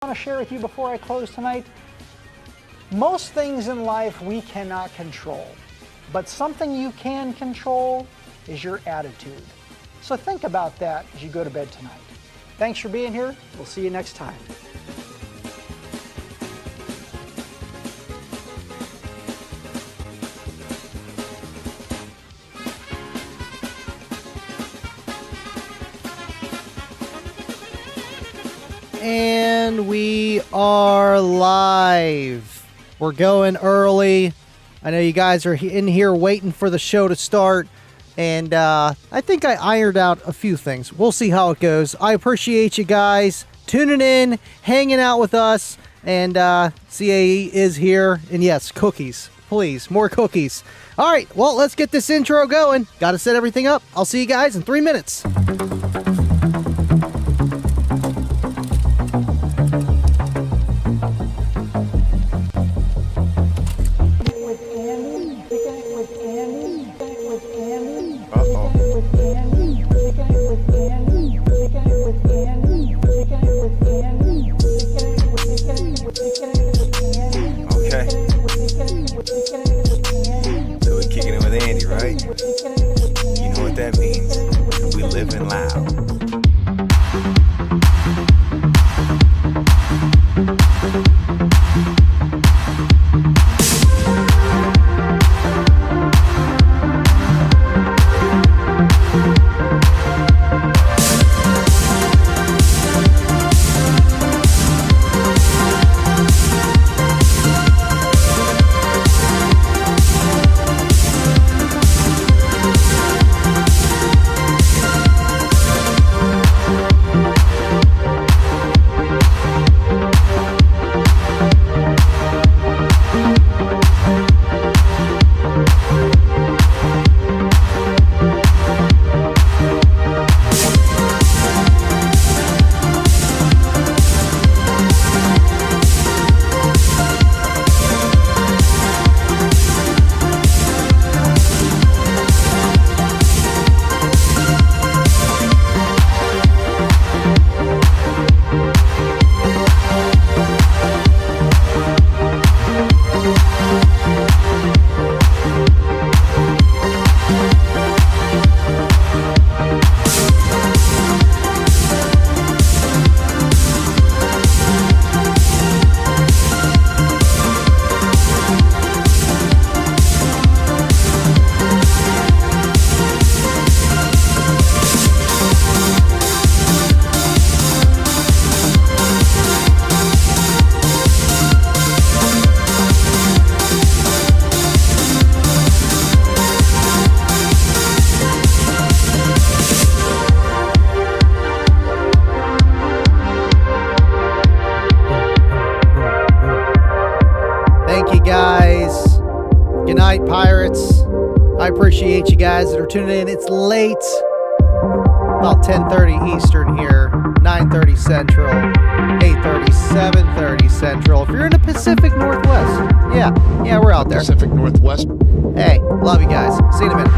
I want to share with you before I close tonight. Most things in life we cannot control, but something you can control is your attitude. So think about that as you go to bed tonight. Thanks for being here. We'll see you next time. And we are live. We're going early. I know you guys are in here waiting for the show to start. And I think I ironed out a few things. We'll see how it goes. I appreciate you guys tuning in, hanging out with us. And CAE is here. And yes, cookies. Please, more cookies. All right, well, let's get this intro going. Got to set everything up. I'll see you guys in 3 minutes. So we're kicking it with Andy, right? You know what that means. We living loud. Appreciate you guys that are tuning in. It's late, about 10:30 Eastern here, 9:30 Central, 8:30, 7:30 Central. If you're in the Pacific Northwest, yeah, we're out there. Pacific Northwest. Hey, love you guys. See you in a minute.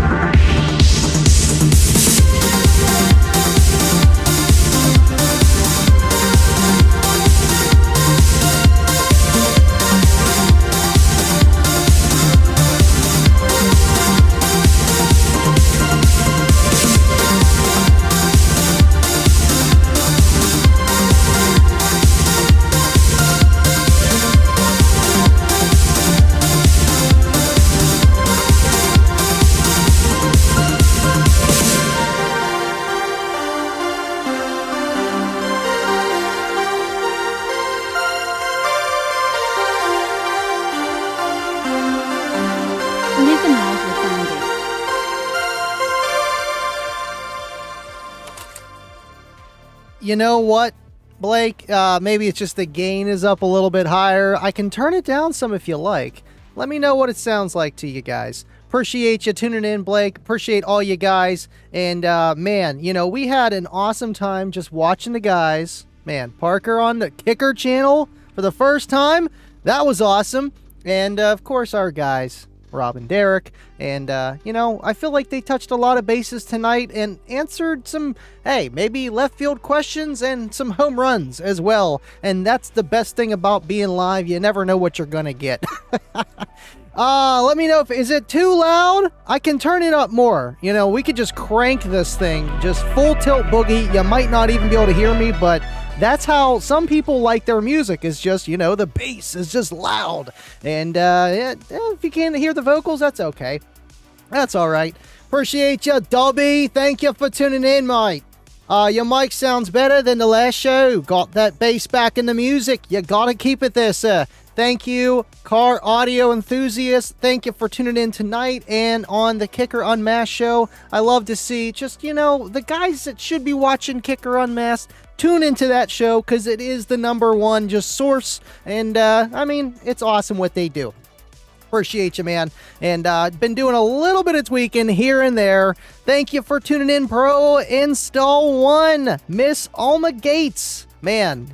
Livin Loud with Andy. You know what, Blake? Maybe it's just the gain is up a little bit higher. I can turn it down some if you like. Let me know what it sounds like to you guys. Appreciate you tuning in, Blake. Appreciate all you guys. And, man, you know, we had an awesome time just watching the guys. Man, Parker on the Kicker channel for the first time. That was awesome. And, of course, our guys. Rob and Derek. And, I feel like they touched a lot of bases tonight and answered some, maybe left field questions and some home runs as well. And that's the best thing about being live. You never know what you're going to get. Let me know is it too loud? I can turn it up more. We could just crank this thing, just full tilt boogie. You might not even be able to hear me, but that's how some people like their music, is just, the bass is just loud. And if you can't hear the vocals, that's okay. That's all right. Appreciate you, Dobby. Thank you for tuning in, mate. Your mic sounds better than the last show. Got that bass back in the music. You gotta keep it there, sir. Thank you, car audio enthusiasts. Thank you for tuning in tonight and on the Kicker Unmasked show. I love to see just, the guys that should be watching Kicker Unmasked, tune into that show because it is the #1 just source. And, it's awesome what they do. Appreciate you, man. And been doing a little bit of tweaking here and there. Thank you for tuning in, Pro Install 1, Miss Alma Gates. Man,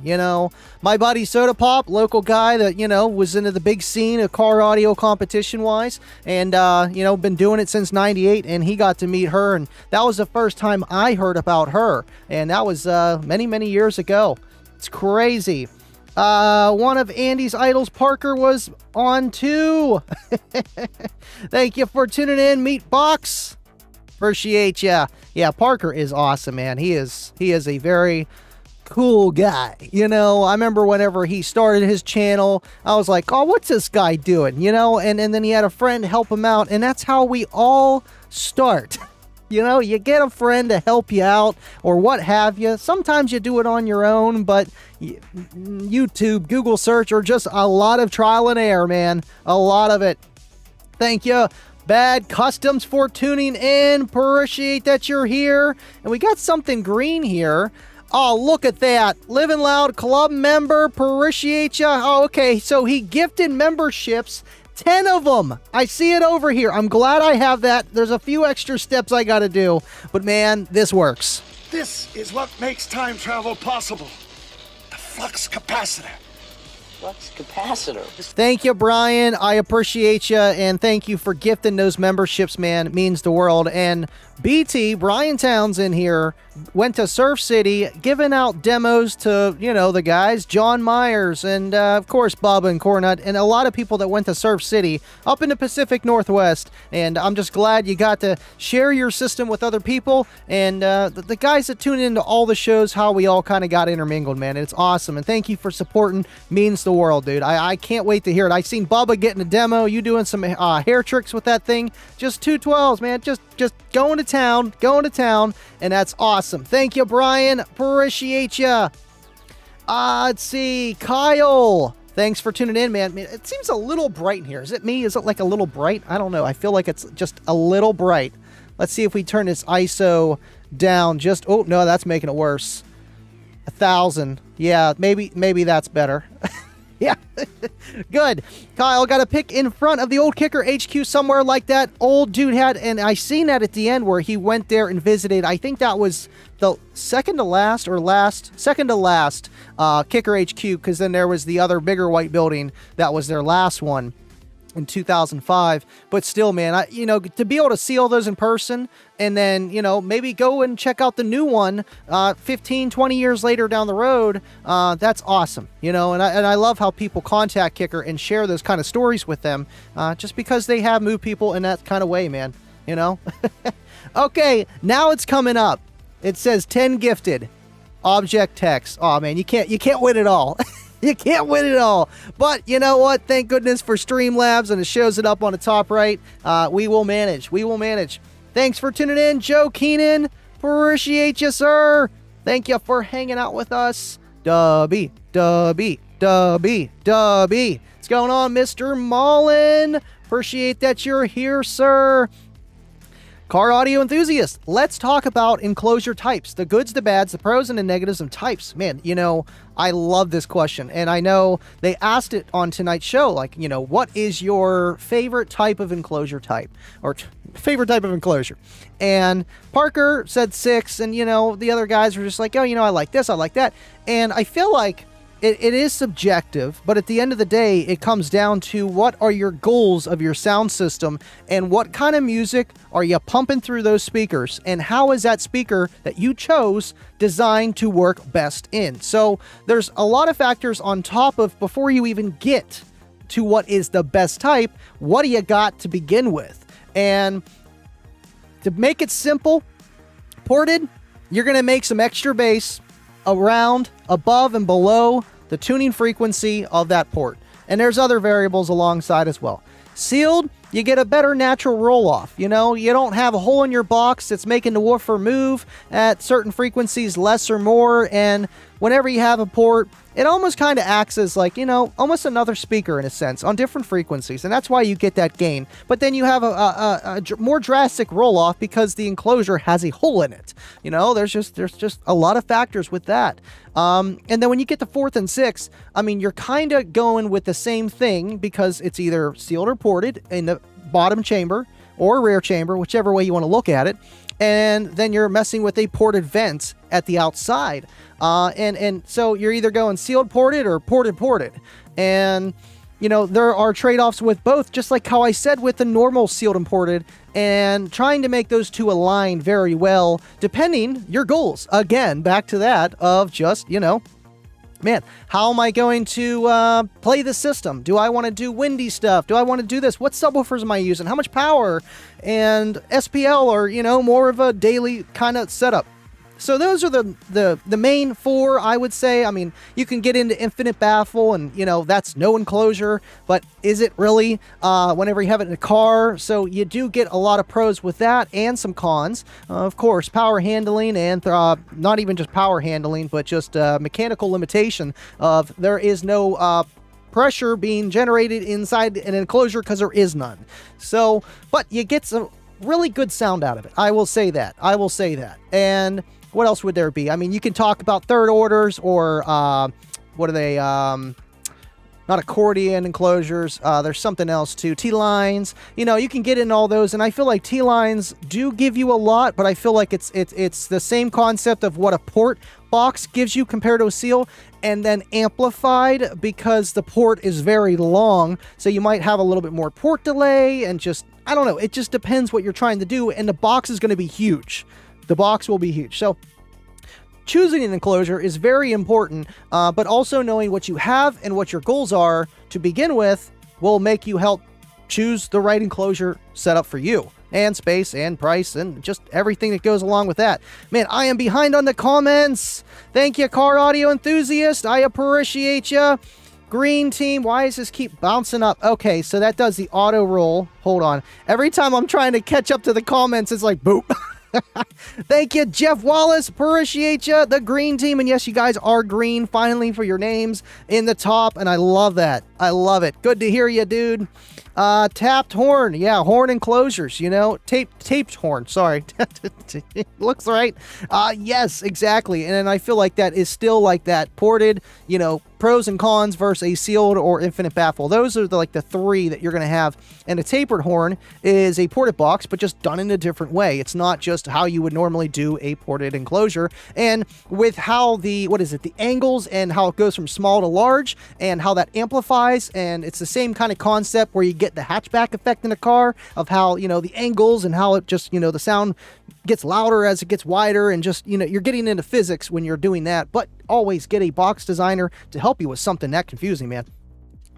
my buddy Soda Pop, local guy that, was into the big scene of car audio competition-wise, and, been doing it since 98, and he got to meet her, and that was the first time I heard about her, and that was many, many years ago. It's crazy. One of Andy's idols, Parker, was on too. Thank you for tuning in, Meatbox. Appreciate ya. Yeah, Parker is awesome, man. He is a very cool guy. I remember whenever he started his channel, I was like, oh, what's this guy doing? And then he had a friend help him out, and that's how we all start. You get a friend to help you out or what have you. Sometimes you do it on your own, but YouTube, Google search, or just a lot of trial and error, man. A lot of it. Thank you, Bad Customs, for tuning in. Appreciate that you're here. And we got something green here. Oh, look at that. Livin Loud Club member. Appreciate ya. Oh, okay. So he gifted memberships. 10 of them. I see it over here. I'm glad I have that. There's a few extra steps I got to do. But man, this works. This is what makes time travel possible. The flux capacitor. Flux capacitor. Thank you, Brian. I appreciate you. And thank you for gifting those memberships, man. It means the world. And BT, Brian Townsend here, went to Surf City, giving out demos to, the guys, John Myers, and, of course, Bubba and Cornut, and a lot of people that went to Surf City up in the Pacific Northwest. And I'm just glad you got to share your system with other people. And the guys that tune into all the shows, how we all kind of got intermingled, man. And it's awesome. And thank you for supporting. Means the world, dude. I can't wait to hear it. I seen Bubba getting a demo. You doing some hair tricks with that thing. Just 212s, man. Just going to town, and that's awesome. Thank you, Brian. Appreciate ya. Let's see, Kyle. Thanks for tuning in, man. It seems a little bright in here. Is it me? Is it like a little bright? I don't know. I feel like it's just a little bright. Let's see if we turn this ISO down. Oh no, that's making it worse. 1,000. Yeah, maybe that's better. Yeah, good. Kyle got a pic in front of the old Kicker HQ somewhere like that old dude had, and I seen that at the end where he went there and visited. I think that was the second to last Kicker HQ, because then there was the other bigger white building that was their last one in 2005. But still, man, to be able to see all those in person and then, maybe go and check out the new one 15, 20 years later down the road, that's awesome, and I love how people contact Kicker and share those kind of stories with them, just because they have moved people in that kind of way, man, Okay, now it's coming up. It says 10 gifted. Object text. Oh, man, you can't win it all. You can't win it all. But you know what? Thank goodness for Streamlabs, and it shows it up on the top right. We will manage. Thanks for tuning in, Joe Keenan. Appreciate you, sir. Thank you for hanging out with us. Dubby. What's going on, Mr. Mullen? Appreciate that you're here, sir. Car audio enthusiast, let's talk about enclosure types, the goods, the bads, the pros and the negatives of types. Man, I love this question, and I know they asked it on tonight's show, like, what is your favorite type of enclosure type, or favorite type of enclosure? And Parker said 6, and, the other guys were just like, oh, I like this, I like that. And I feel like it is subjective, but at the end of the day, it comes down to what are your goals of your sound system and what kind of music are you pumping through those speakers, and how is that speaker that you chose designed to work best in. So there's a lot of factors on top of before you even get to what is the best type, what do you got to begin with? And to make it simple, ported, you're going to make some extra bass around, above, and below the tuning frequency of that port. And there's other variables alongside as well. Sealed, you get a better natural roll-off. You know, you don't have a hole in your box that's making the woofer move at certain frequencies, less or more. And whenever you have a port, it almost kind of acts as like, you know, almost another speaker in a sense on different frequencies. And that's why you get that gain. But then you have a more drastic roll-off because the enclosure has a hole in it. You know, there's just a lot of factors with that. And then when you get to 4th and 6th, I mean, you're kind of going with the same thing because it's either sealed or ported in the bottom chamber or rear chamber, whichever way you want to look at it. And then you're messing with a ported vent at the outside. And so you're either going sealed ported or ported. And, you know, there are trade-offs with both, just like how I said with the normal sealed and ported, and trying to make those two align very well, depending your goals. Again, back to that of just, you know, man, how am I going to play the system? Do I want to do windy stuff? Do I want to do this? What subwoofers am I using? How much power? And SPL, or, you know, more of a daily kind of setup. So those are the main 4, I would say. I mean, you can get into infinite baffle, and, you know, that's no enclosure, but is it really whenever you have it in a car? So you do get a lot of pros with that and some cons. Of course, power handling, and not even just power handling, but just mechanical limitation of there is no pressure being generated inside an enclosure because there is none. So, but you get some really good sound out of it. I will say that. And what else would there be? I mean, you can talk about third orders or what are they? Not accordion enclosures. There's something else too. T-lines. You know, you can get in all those, and I feel like T-lines do give you a lot, but I feel like it's the same concept of what a port box gives you compared to a seal, and then amplified because the port is very long, so you might have a little bit more port delay, and just, I don't know, it just depends what you're trying to do, and the box is going to be huge. The box will be huge. So choosing an enclosure is very important, but also knowing what you have and what your goals are to begin with will make you help choose the right enclosure setup for you, and space and price and just everything that goes along with that. Man, I am behind on the comments. Thank you, car audio enthusiast. I appreciate you. Green team, why does this keep bouncing up? Okay, so that does the auto roll. Hold on. Every time I'm trying to catch up to the comments, it's like boop. Thank you, Jeff Wallace. Appreciate you. The green team. And yes, you guys are green finally for your names in the top. And I love that. I love it. Good to hear you, dude. Tapped horn. Yeah, horn enclosures, you know. Taped horn. Sorry. Looks right. Yes, exactly. And I feel like that is still like that ported, you know, pros and cons versus a sealed or infinite baffle. Those are like the 3 that you're going to have. And a tapered horn is a ported box, but just done in a different way. It's not just how you would normally do a ported enclosure. And with how the angles and how it goes from small to large and how that amplifies, and it's the same kind of concept where you get the hatchback effect in a car of how, you know, the angles and how it just, you know, the sound gets louder as it gets wider, and just, you know, you're getting into physics when you're doing that. But always get a box designer to help you with something that confusing, man.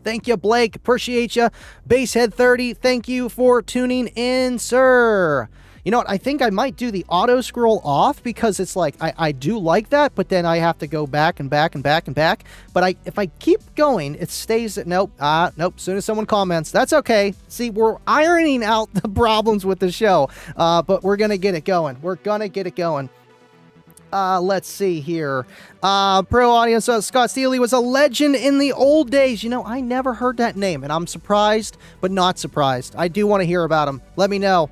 Thank you, Blake. Appreciate you. Basehead30, thank you for tuning in, sir. You know what? I think I might do the auto scroll off because it's like, I do like that, but then I have to go back and back and back and back. But if I keep going, it stays at nope. Nope. As soon as someone comments, that's okay. See, we're ironing out the problems with the show, but we're going to get it going. Let's see here. Pro audience, Scott Steely was a legend in the old days. You know, I never heard that name, and I'm surprised, but not surprised. I do want to hear about him. Let me know.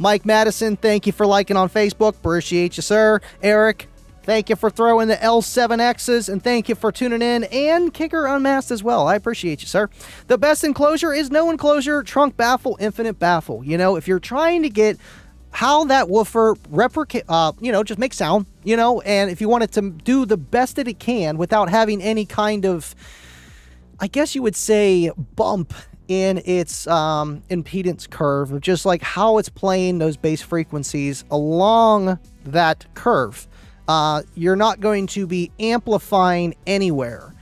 Mike Madison, thank you for liking on Facebook. Appreciate you, sir. Eric, thank you for throwing the L7Xs, and thank you for tuning in. And Kicker Unmasked as well. I appreciate you, sir. The best enclosure is no enclosure, trunk baffle, infinite baffle. You know, if you're trying to get how that woofer just makes sound, and if you want it to do the best that it can without having any kind of, I guess you would say, bump in its impedance curve of just like how it's playing those bass frequencies along that curve. You're not going to be amplifying anywhere.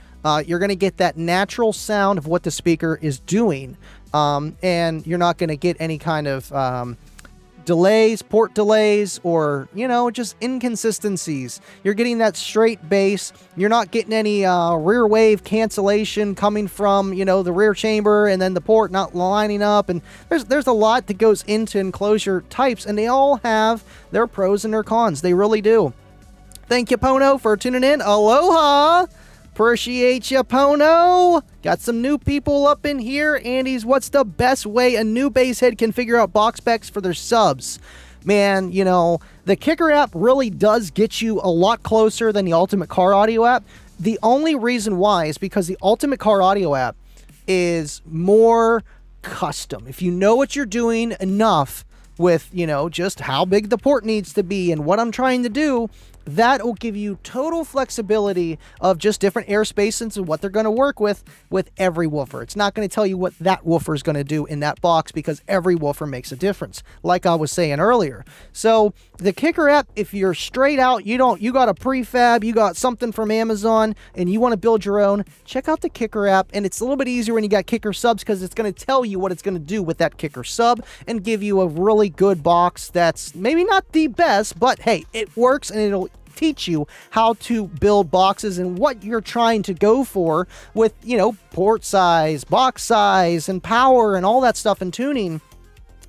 You're going to get that natural sound of what the speaker is doing, and you're not going to get any kind of delays, port delays, or, just inconsistencies. You're getting that straight bass. You're not getting any rear wave cancellation coming from, the rear chamber and then the port not lining up. And there's a lot that goes into enclosure types, and they all have their pros and their cons. They really do. Thank you, Pono, for tuning in. Aloha! Appreciate you, Pono. Got some new people up in here. Andy's, what's the best way a new bass head can figure out box specs for their subs? Man, the Kicker app really does get you a lot closer than the Ultimate Car Audio app. The only reason why is because the Ultimate Car Audio app is more custom. If you know what you're doing enough with, just how big the port needs to be and what I'm trying to do, that will give you total flexibility of just different airspaces and what they're going to work with every woofer. It's not going to tell you what that woofer is going to do in that box because every woofer makes a difference, like I was saying earlier. So the Kicker app, if you're straight out, you got a prefab, you got something from Amazon, and you want to build your own, check out the Kicker app. And it's a little bit easier when you got Kicker subs because it's going to tell you what it's going to do with that Kicker sub and give you a really good box that's maybe not the best, but hey, it works, and it'll teach you how to build boxes and what you're trying to go for with, port size, box size, and power and all that stuff and tuning.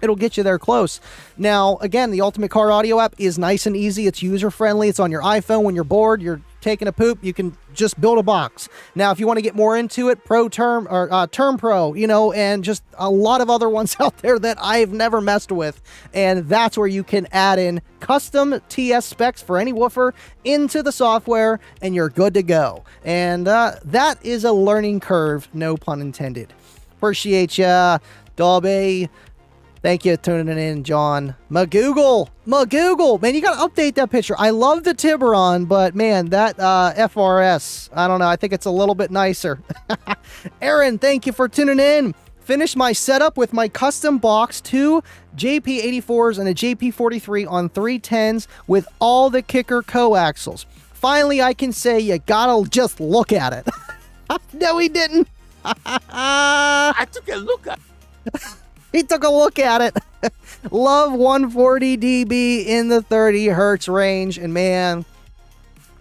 It'll get you there close. Now, again, the Ultimate Car Audio app is nice and easy. It's user-friendly. It's on your iPhone. When you're bored, you're taking a poop, you can just build a box. Now, if you want to get more into it, Term Pro, and just a lot of other ones out there that I've never messed with. And that's where you can add in custom TS specs for any woofer into the software, and you're good to go. And that is a learning curve, no pun intended. Appreciate ya, Dobby. Thank you for tuning in, John. Magoogle. Man, you got to update that picture. I love the Tiburon, but man, that FRS, I don't know. I think it's a little bit nicer. Aaron, thank you for tuning in. Finished my setup with my custom box, 2 JP84s and a JP43 on 310s with all the Kicker coaxials. Finally, I can say you gotta just look at it. No, he didn't. I took a look at it. He took a look at it. Love 140 dB in the 30 hertz range. And man,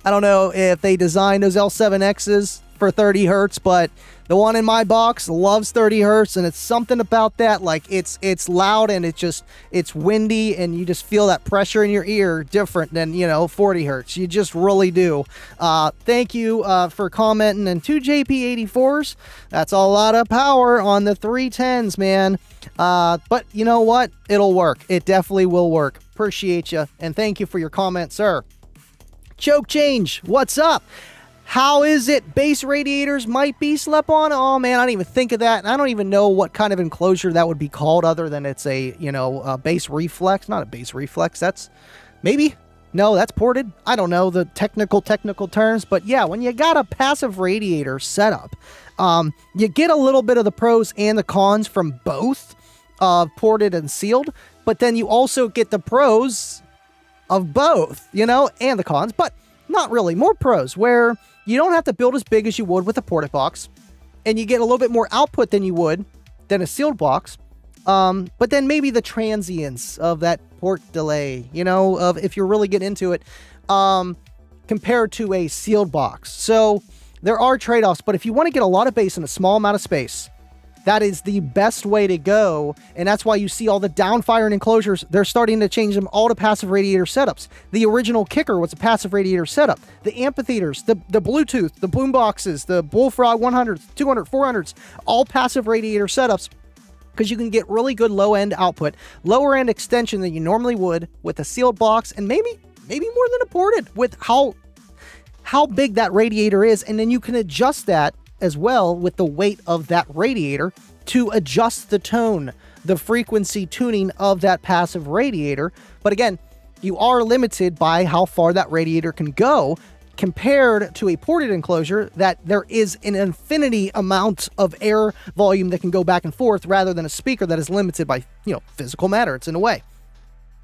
I don't know if they designed those L7Xs for 30 hertz, but the one in my box loves 30 hertz, and it's something about that. Like it's loud and it's windy, and you just feel that pressure in your ear different than 40 hertz. You just really do. Thank you for commenting. And 2 JP84s. That's a lot of power on the 310s, man. But you know what? It'll work. It definitely will work. Appreciate you, and thank you for your comment, sir. Choke change. What's up? How is it? Bass radiators might be slept on? Oh man, I didn't even think of that. And I don't even know what kind of enclosure that would be called other than it's a, a bass reflex. Not a bass reflex. That's maybe. No, that's ported. I don't know the technical terms. But yeah, when you got a passive radiator setup, you get a little bit of the pros and the cons from both ported and sealed. But then you also get the pros of both, and the cons. But not really. More pros where you don't have to build as big as you would with a ported box, and you get a little bit more output than you would than a sealed box. But then maybe the transients of that port delay, of if you're really getting into it, compared to a sealed box. So there are trade-offs, but if you want to get a lot of bass in a small amount of space, that is the best way to go, and that's why you see all the downfire and enclosures. They're starting to change them all to passive radiator setups. The original Kicker was a passive radiator setup. The amphitheaters, the Bluetooth, the boom boxes, the Bullfrog 100s, 200, 400s, all passive radiator setups, because you can get really good low-end output, lower-end extension than you normally would with a sealed box, and maybe more than a ported with how big that radiator is, and then you can adjust that as well with the weight of that radiator to adjust the tone the frequency tuning of that passive radiator. But again, you are limited by how far that radiator can go compared to a ported enclosure that there is an infinity amount of air volume that can go back and forth rather than a speaker that is limited by, physical matter. It's in a way.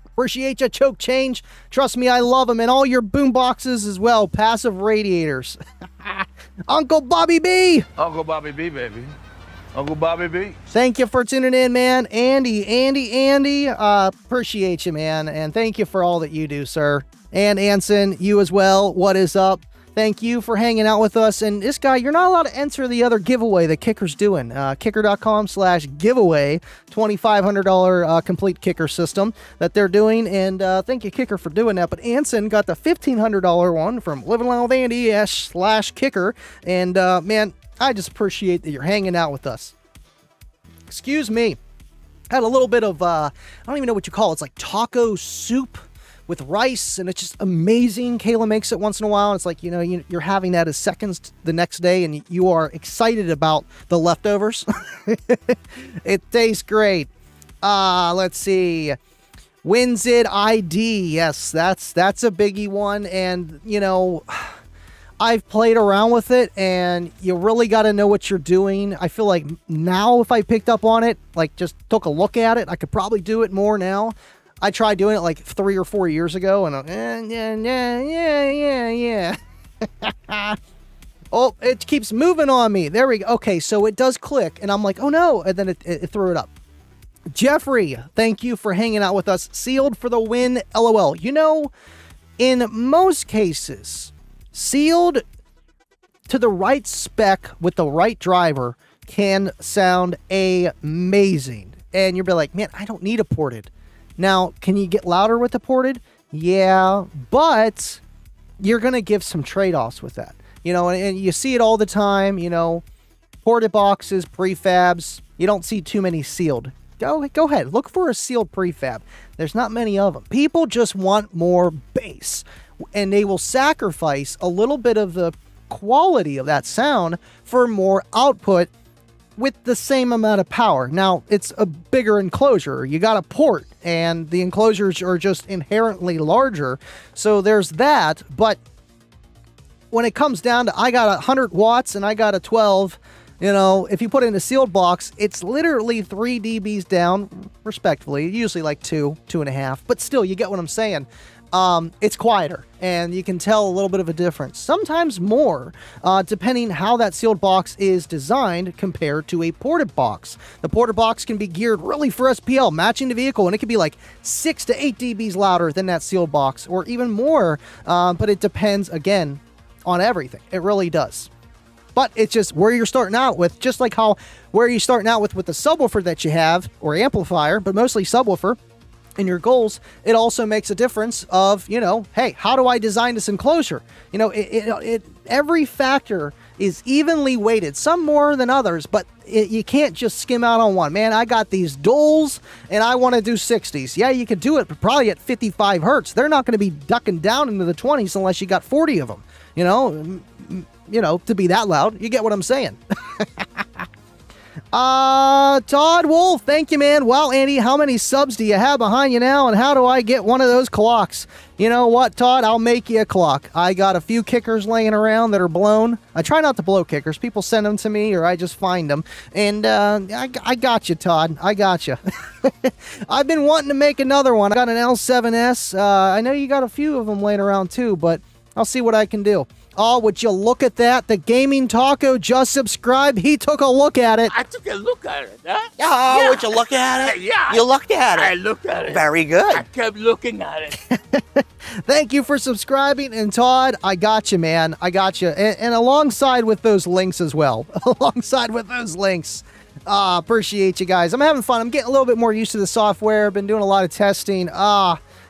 Appreciate you, Choke Change. Trust me, I love them. And all your boom boxes as well. Passive radiators. Uncle Bobby B. Uncle Bobby B, baby. Uncle Bobby B. Thank you for tuning in, man. Andy. Appreciate you, man. And thank you for all that you do, sir. And Anson, you as well. What is up? Thank you for hanging out with us. And this guy, you're not allowed to enter the other giveaway that Kicker's doing. Kicker.com/giveaway, $2,500 complete kicker system that they're doing. And thank you, Kicker, for doing that. But Anson got the $1,500 one from Livin Loud /Kicker. And man, I just appreciate that you're hanging out with us. Excuse me. Had a little bit of, I don't even know what you call it. It's like taco soup with rice, and it's just amazing. Kayla makes it once in a while, and it's like, you're having that as seconds the next day, and you are excited about the leftovers. It tastes great. Let's see. WinZid ID. Yes, that's a biggie one, and, I've played around with it, and you really got to know what you're doing. I feel like now if I picked up on it, like just took a look at it, I could probably do it more now. I tried doing it like 3 or 4 years ago, and yeah. Oh, it keeps moving on me. There we go. Okay, so it does click, and I'm like, oh no, and then it threw it up. Jeffrey, thank you for hanging out with us. Sealed for the win, LOL. In most cases, sealed to the right spec with the right driver can sound amazing. And you'll be like, man, I don't need a ported. Now, can you get louder with the ported? Yeah, but you're going to give some trade-offs with that. And you see it all the time, ported boxes, prefabs. You don't see too many sealed. Go ahead, look for a sealed prefab. There's not many of them. People just want more bass, and they will sacrifice a little bit of the quality of that sound for more output with the same amount of power. Now, it's a bigger enclosure. You got a port, and the enclosures are just inherently larger. So there's that. But when it comes down to, I got 100 watts and I got a 12, if you put it in a sealed box, it's literally 3 dBs down, respectively. Usually like 2.5. But still, you get what I'm saying. It's quieter, and you can tell a little bit of a difference. Sometimes more, depending how that sealed box is designed compared to a ported box. The ported box can be geared really for SPL, matching the vehicle, and it can be like 6 to 8 dBs louder than that sealed box, or even more, but it depends, again, on everything. It really does. But it's just where you're starting out with, just like where you're starting out with the subwoofer that you have, or amplifier, but mostly subwoofer, in your goals, it also makes a difference of, hey, how do I design this enclosure? Every factor is evenly weighted, some more than others, but you can't just skim out on one. Man, I got these duals and I want to do 60s. Yeah, you could do it, but probably at 55 hertz. They're not going to be ducking down into the 20s unless you got 40 of them, to be that loud. You get what I'm saying? Todd Wolf, thank you, man. Wow, Andy, how many subs do you have behind you now, and how do I get one of those clocks? You know what, Todd? I'll make you a clock. I got a few kickers laying around that are blown. I try not to blow kickers. People send them to me, or I just find them. And I got you, Todd. I got you. I've been wanting to make another one. I got an L7S. I know you got a few of them laying around, too, but I'll see what I can do. Oh, would you look at that? The Gaming Taco just subscribed. He took a look at it. I took a look at it, huh? Oh, yeah. Would you look at it? Yeah. You looked at it. I looked at it. Very good. I kept looking at it. Thank you for subscribing. And Todd, I got you, man. I got you. And alongside with those links as well. Appreciate you guys. I'm having fun. I'm getting a little bit more used to the software. I've been doing a lot of testing.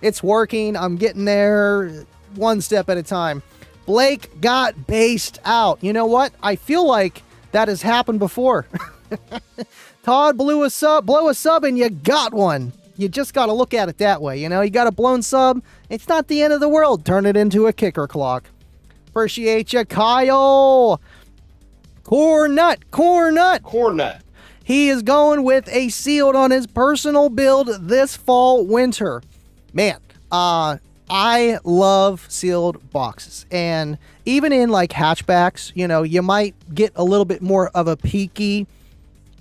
It's working. I'm getting there one step at a time. Blake got based out. You know what? I feel like that has happened before. Todd blow a sub, and you got one. You just got to look at it that way. You got a blown sub. It's not the end of the world. Turn it into a kicker clock. Appreciate you, Kyle. Cornut. He is going with a sealed on his personal build this fall winter. Man, I love sealed boxes, and even in like hatchbacks, you know, you might get a little bit more of a peaky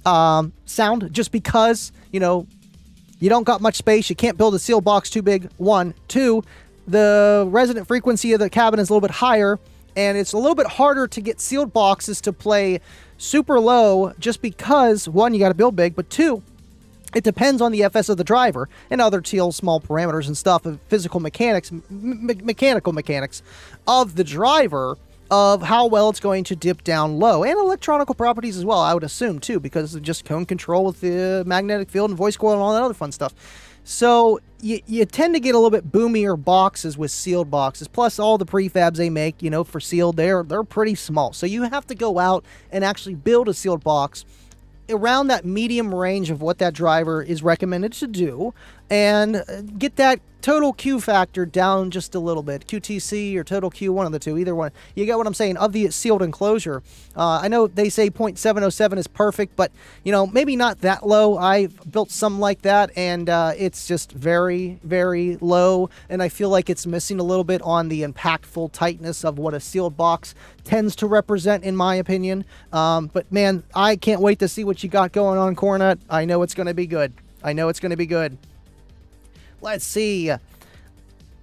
sound just because, you know, you don't got much space. You can't build a sealed box too big. 1, 2, the resonant frequency of the cabin is a little bit higher, and it's a little bit harder to get sealed boxes to play super low just because, 1, you got to build big, but 2, it depends on the FS of the driver and other small parameters and stuff of physical mechanics, mechanical mechanics of the driver, of how well it's going to dip down low, and electronical properties as well, I would assume too, because of just cone control with the magnetic field and voice coil and all that other fun stuff. So you tend to get a little bit boomier boxes with sealed boxes. Plus all the prefabs they make, you know, for sealed, they're pretty small. So you have to go out and actually build a sealed box around that medium range of what that driver is recommended to do, and get that total Q factor down just a little bit. QTC or total Q, one of the two, either one. You get what I'm saying, of the sealed enclosure. I know they say 0.707 is perfect, but, you know, maybe not that low. I've built some like that, and it's just very, very low, and I feel like it's missing a little bit on the impactful tightness of what a sealed box tends to represent, in my opinion. But man, I can't wait to see what you got going on, Cornet. I know it's going to be good. I know it's going to be good. Let's see.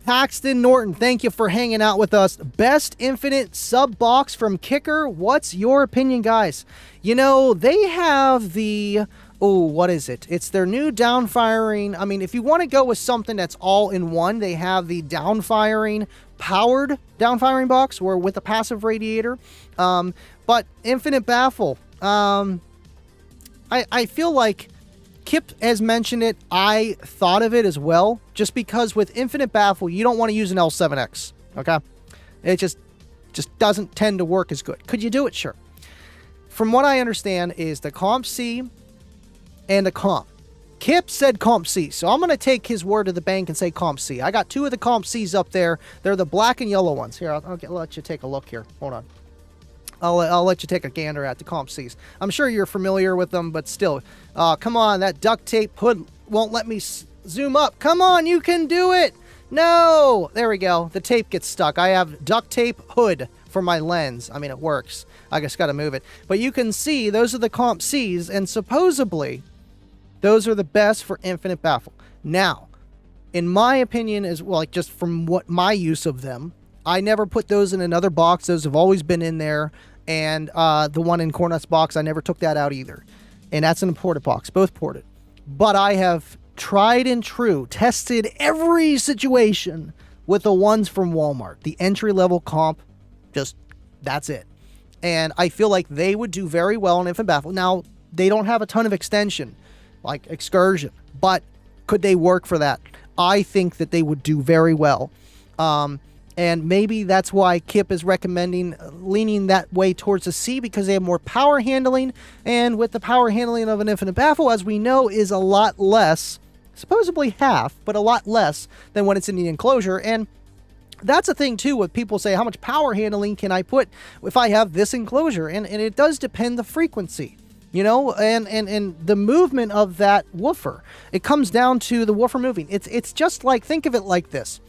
Paxton Norton, thank you for hanging out with us. Best infinite sub box from Kicker. What's your opinion, guys? You know, they have the... Oh, what is it? It's their new downfiring. I mean, if you want to go with something that's all in one, they have the downfiring, powered downfiring box, or with a passive radiator. But infinite baffle. I feel like Kip has mentioned it. I thought of it as well, just because with infinite baffle, you don't want to use an L7X. Okay, it just doesn't tend to work as good. Could you do it? Sure. From what I understand, is the Comp C and the Comp. Kip said Comp C, so I'm going to take his word to the bank and say Comp C. I got 2 of the Comp Cs up there. They're the black and yellow ones. Here, I'll let you take a look here. Hold on. I'll let you take a gander at the Comp Cs. I'm sure you're familiar with them, but still. Come on, that duct tape hood won't let me zoom up. Come on, you can do it. No. There we go. The tape gets stuck. I have duct tape hood for my lens. I mean, it works. I just got to move it. But you can see those are the Comp Cs, and supposedly those are the best for infinite baffle. Now, in my opinion, as well, like just from what my use of them, I never put those in another box. Those have always been in there. And the one in Cornet's box, I never took that out either. And that's an imported box, both ported. But I have tried and true, tested every situation with the ones from Walmart. The entry-level Comp, just, that's it. And I feel like they would do very well in infinite baffle. Now, they don't have a ton of extension, like Excursion. But could they work for that? I think that they would do very well. And maybe that's why Kip is recommending leaning that way towards a C, because they have more power handling. And with the power handling of an infinite baffle, as we know, is a lot less, supposedly half, but a lot less than when it's in the enclosure. And that's a thing too, with people say, how much power handling can I put if I have this enclosure? And it does depend the frequency, you know, and the movement of that woofer. It comes down to the woofer moving. It's just like, think of it like this.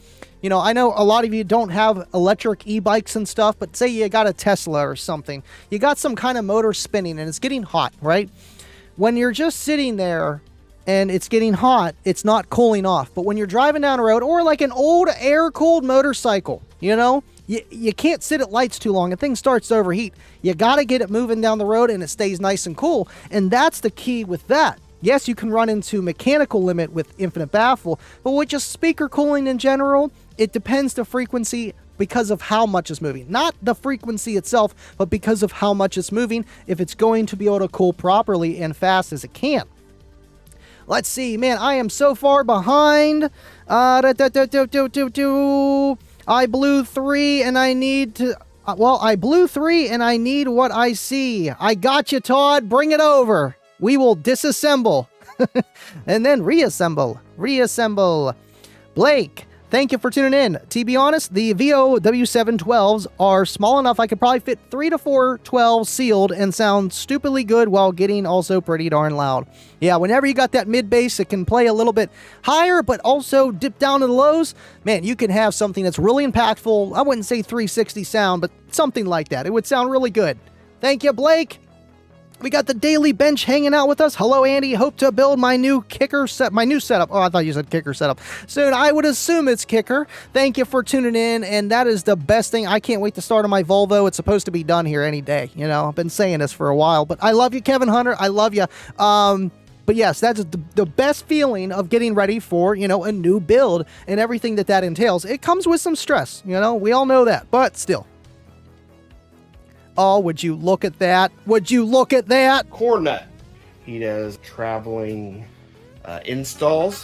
You know, I know a lot of you don't have electric e-bikes and stuff, but say you got a Tesla or something. You got some kind of motor spinning and it's getting hot, right? When you're just sitting there and it's getting hot, it's not cooling off. But when you're driving down the road, or like an old air-cooled motorcycle, you know, you can't sit at lights too long and things starts to overheat. You got to get it moving down the road and it stays nice and cool. And that's the key with that. Yes, you can run into mechanical limit with infinite baffle, but with just speaker cooling in general, it depends the frequency because of how much it's moving. Not the frequency itself, but because of how much it's moving, if it's going to be able to cool properly and fast as it can. Let's see, man, I am so far behind. I blew 3 and I need to... I blew 3 and I need what I see. I got you, Todd. Bring it over. We will disassemble and then reassemble. Blake, Thank you for tuning in. To be honest, the VO W712s are small enough I could probably fit 3 to 4 12 sealed and sound stupidly good while getting also pretty darn loud. Yeah, whenever you got that mid bass, it can play a little bit higher, but also dip down to the lows. Man, you can have something that's really impactful. I wouldn't say 360 sound, but something like that. It would sound really good. Thank you, Blake. We got the Daily Bench hanging out with us. Hello, Andy. Hope to build my new setup. Oh, I thought you said kicker setup. Soon, I would assume it's kicker. Thank you for tuning in, and that is the best thing. I can't wait to start on my Volvo. It's supposed to be done here any day. You know, I've been saying this for a while, but I love you, Kevin Hunter. I love you. But yes, that's the best feeling of getting ready for, you know, a new build and everything that entails. It comes with some stress, you know, we all know that, but still. Oh, would you look at that? Would you look at that? Cornut. He does traveling installs.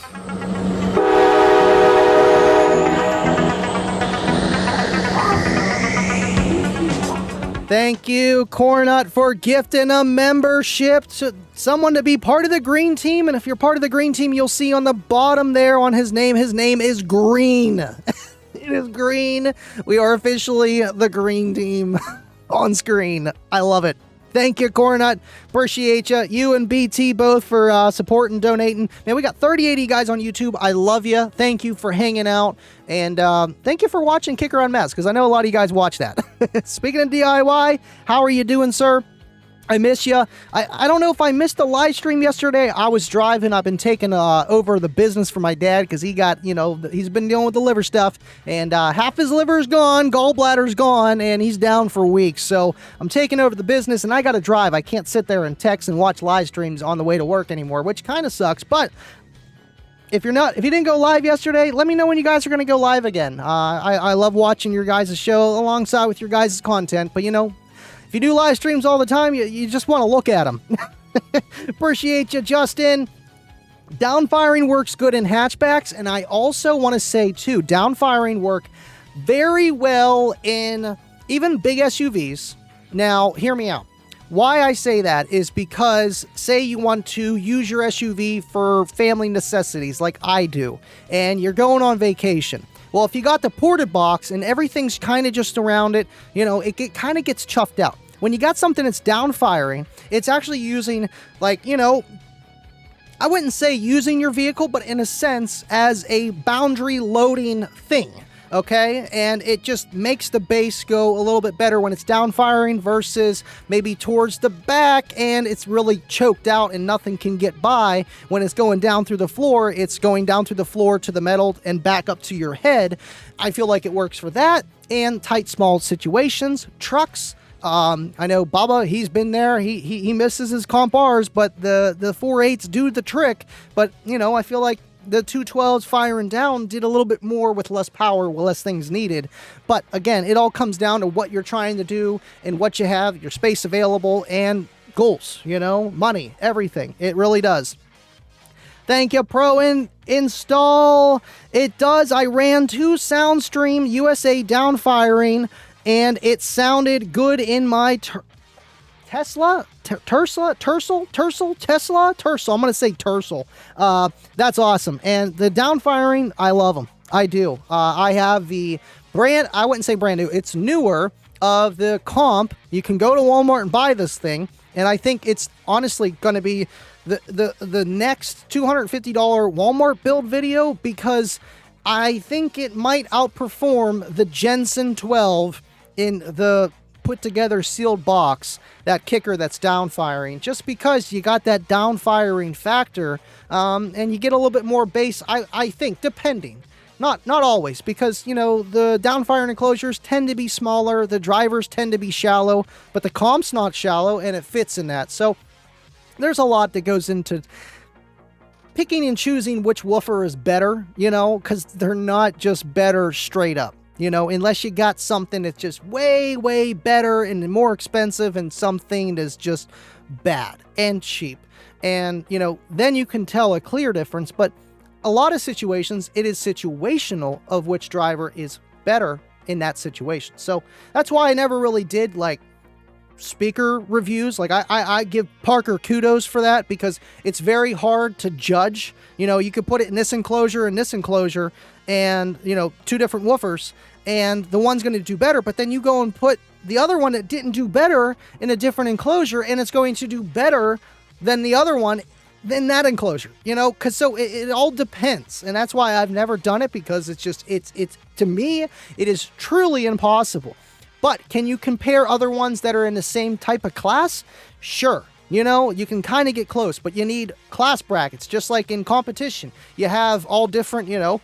Thank you, Cornut, for gifting a membership to someone to be part of the green team. And if you're part of the green team, you'll see on the bottom there on his name is green. It is green. We are officially the green team. On screen. I love it. Thank you, Cornut. Appreciate you. You and BT both for supporting, donating. Man, we got 3080 guys on YouTube. I love you. Thank you for hanging out. And thank you for watching Kicker Unmasked, because I know a lot of you guys watch that. Speaking of DIY, how are you doing, sir? I miss you. I don't know if I missed the live stream yesterday. I was driving. I've been taking over the business for my dad because he got, you know, he's been dealing with the liver stuff, and half his liver is gone, gallbladder's gone, and he's down for weeks. So I'm taking over the business, and I got to drive. I can't sit there and text and watch live streams on the way to work anymore, which kind of sucks. But if you didn't go live yesterday, let me know when you guys are going to go live again. I love watching your guys' show alongside with your guys' content, but you know, if you do live streams all the time, you just want to look at them. Appreciate you, Justin. Downfiring works good in hatchbacks, and I also want to say, too, downfiring work very well in even big SUVs. Now, hear me out. Why I say that is because, say you want to use your SUV for family necessities like I do, and you're going on vacation. Well, if you got the ported box and everything's kind of just around it, you know, it kind of gets chuffed out. When you got something that's downfiring, it's actually using, like, you know, I wouldn't say using your vehicle, but in a sense as a boundary loading thing, okay? And it just makes the bass go a little bit better when it's downfiring versus maybe towards the back and it's really choked out and nothing can get by. When it's going down through the floor, it's going down through the floor to the metal and back up to your head. I feel like it works for that and tight, small situations. Trucks, I know Baba, he's been there. He misses his comp Rs, but the 4.8s do the trick. But, you know, I feel like the 212s firing down did a little bit more with less power, with less things needed. But again, it all comes down to what you're trying to do and what you have, your space available, and goals, you know, money, everything. It really does. Thank you, Pro Install. It does. I ran 2 SoundStream USA downfiring, and it sounded good in my Tesla. I'm going to say Tercel. That's awesome. And the downfiring, I love them. I do. I have the brand, I wouldn't say brand new, it's newer of the comp. You can go to Walmart and buy this thing. And I think it's honestly going to be the next $250 Walmart build video, because I think it might outperform the Jensen 12 in the put together sealed box, that kicker that's downfiring, just because you got that downfiring factor, and you get a little bit more bass, I think, depending. Not always, because, you know, the downfiring enclosures tend to be smaller, the drivers tend to be shallow, but the comp's not shallow, and it fits in that. So there's a lot that goes into picking and choosing which woofer is better, you know, because they're not just better straight up. You know, unless you got something that's just way, way better and more expensive and something that's just bad and cheap. And, you know, then you can tell a clear difference. But a lot of situations, it is situational of which driver is better in that situation. So that's why I never really did, like, speaker reviews. Like, I give Parker kudos for that, because it's very hard to judge. You know, you could put it in this enclosure and this enclosure, and, you know, 2 different woofers, and the one's going to do better, but then you go and put the other one that didn't do better in a different enclosure, and it's going to do better than the other one in that enclosure, you know, because so it all depends. And that's why I've never done it, because it's just, it's to me, it is truly impossible. But can you compare other ones that are in the same type of class? Sure. You know, you can kind of get close, but you need class brackets, just like in competition. You have all different, you know,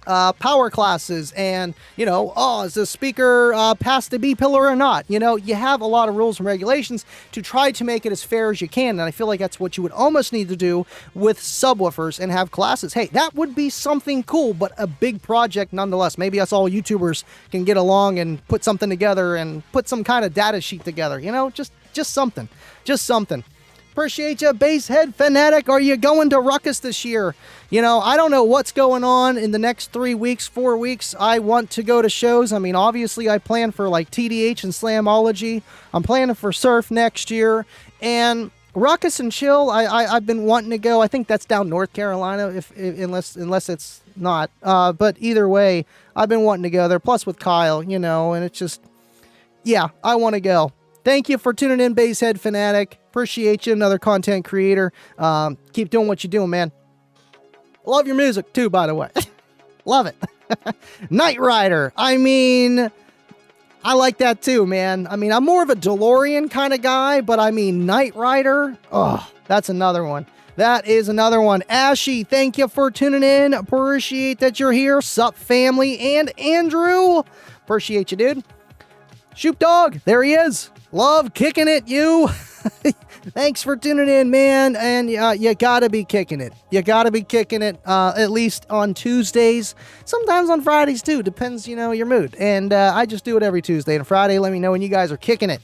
power classes, and, you know, oh, is the speaker past the B pillar or not? You know, you have a lot of rules and regulations to try to make it as fair as you can, and I feel like that's what you would almost need to do with subwoofers and have classes. Hey, that would be something cool, but a big project nonetheless. Maybe us all YouTubers can get along and put something together and put some kind of data sheet together, you know, just something. Just something. Appreciate you, Basshead Fanatic. Are you going to Ruckus this year? You know, I don't know what's going on in the next 3 weeks, 4 weeks. I want to go to shows. I mean, obviously, I plan for like TDH and Slamology. I'm planning for Surf next year. And Ruckus and Chill, I've been wanting to go. I think that's down North Carolina, unless it's not. But either way, I've been wanting to go there. Plus with Kyle, you know, and it's just, yeah, I want to go. Thank you for tuning in, Basshead Fanatic. Appreciate you, another content creator. Keep doing what you're doing, man. Love your music, too, by the way. Love it. Knight Rider. I mean, I like that, too, man. I mean, I'm more of a DeLorean kind of guy, but I mean, Knight Rider, oh, that's another one. That is another one. Ashy, thank you for tuning in. Appreciate that you're here. Sup, family, and Andrew. Appreciate you, dude. Shoop Dog, there he is. Love kicking it, you. Thanks for tuning in, man. And you gotta be kicking it. You gotta be kicking it, at least on Tuesdays. Sometimes on Fridays, too. Depends, you know, your mood. And I just do it every Tuesday and Friday. Let me know when you guys are kicking it.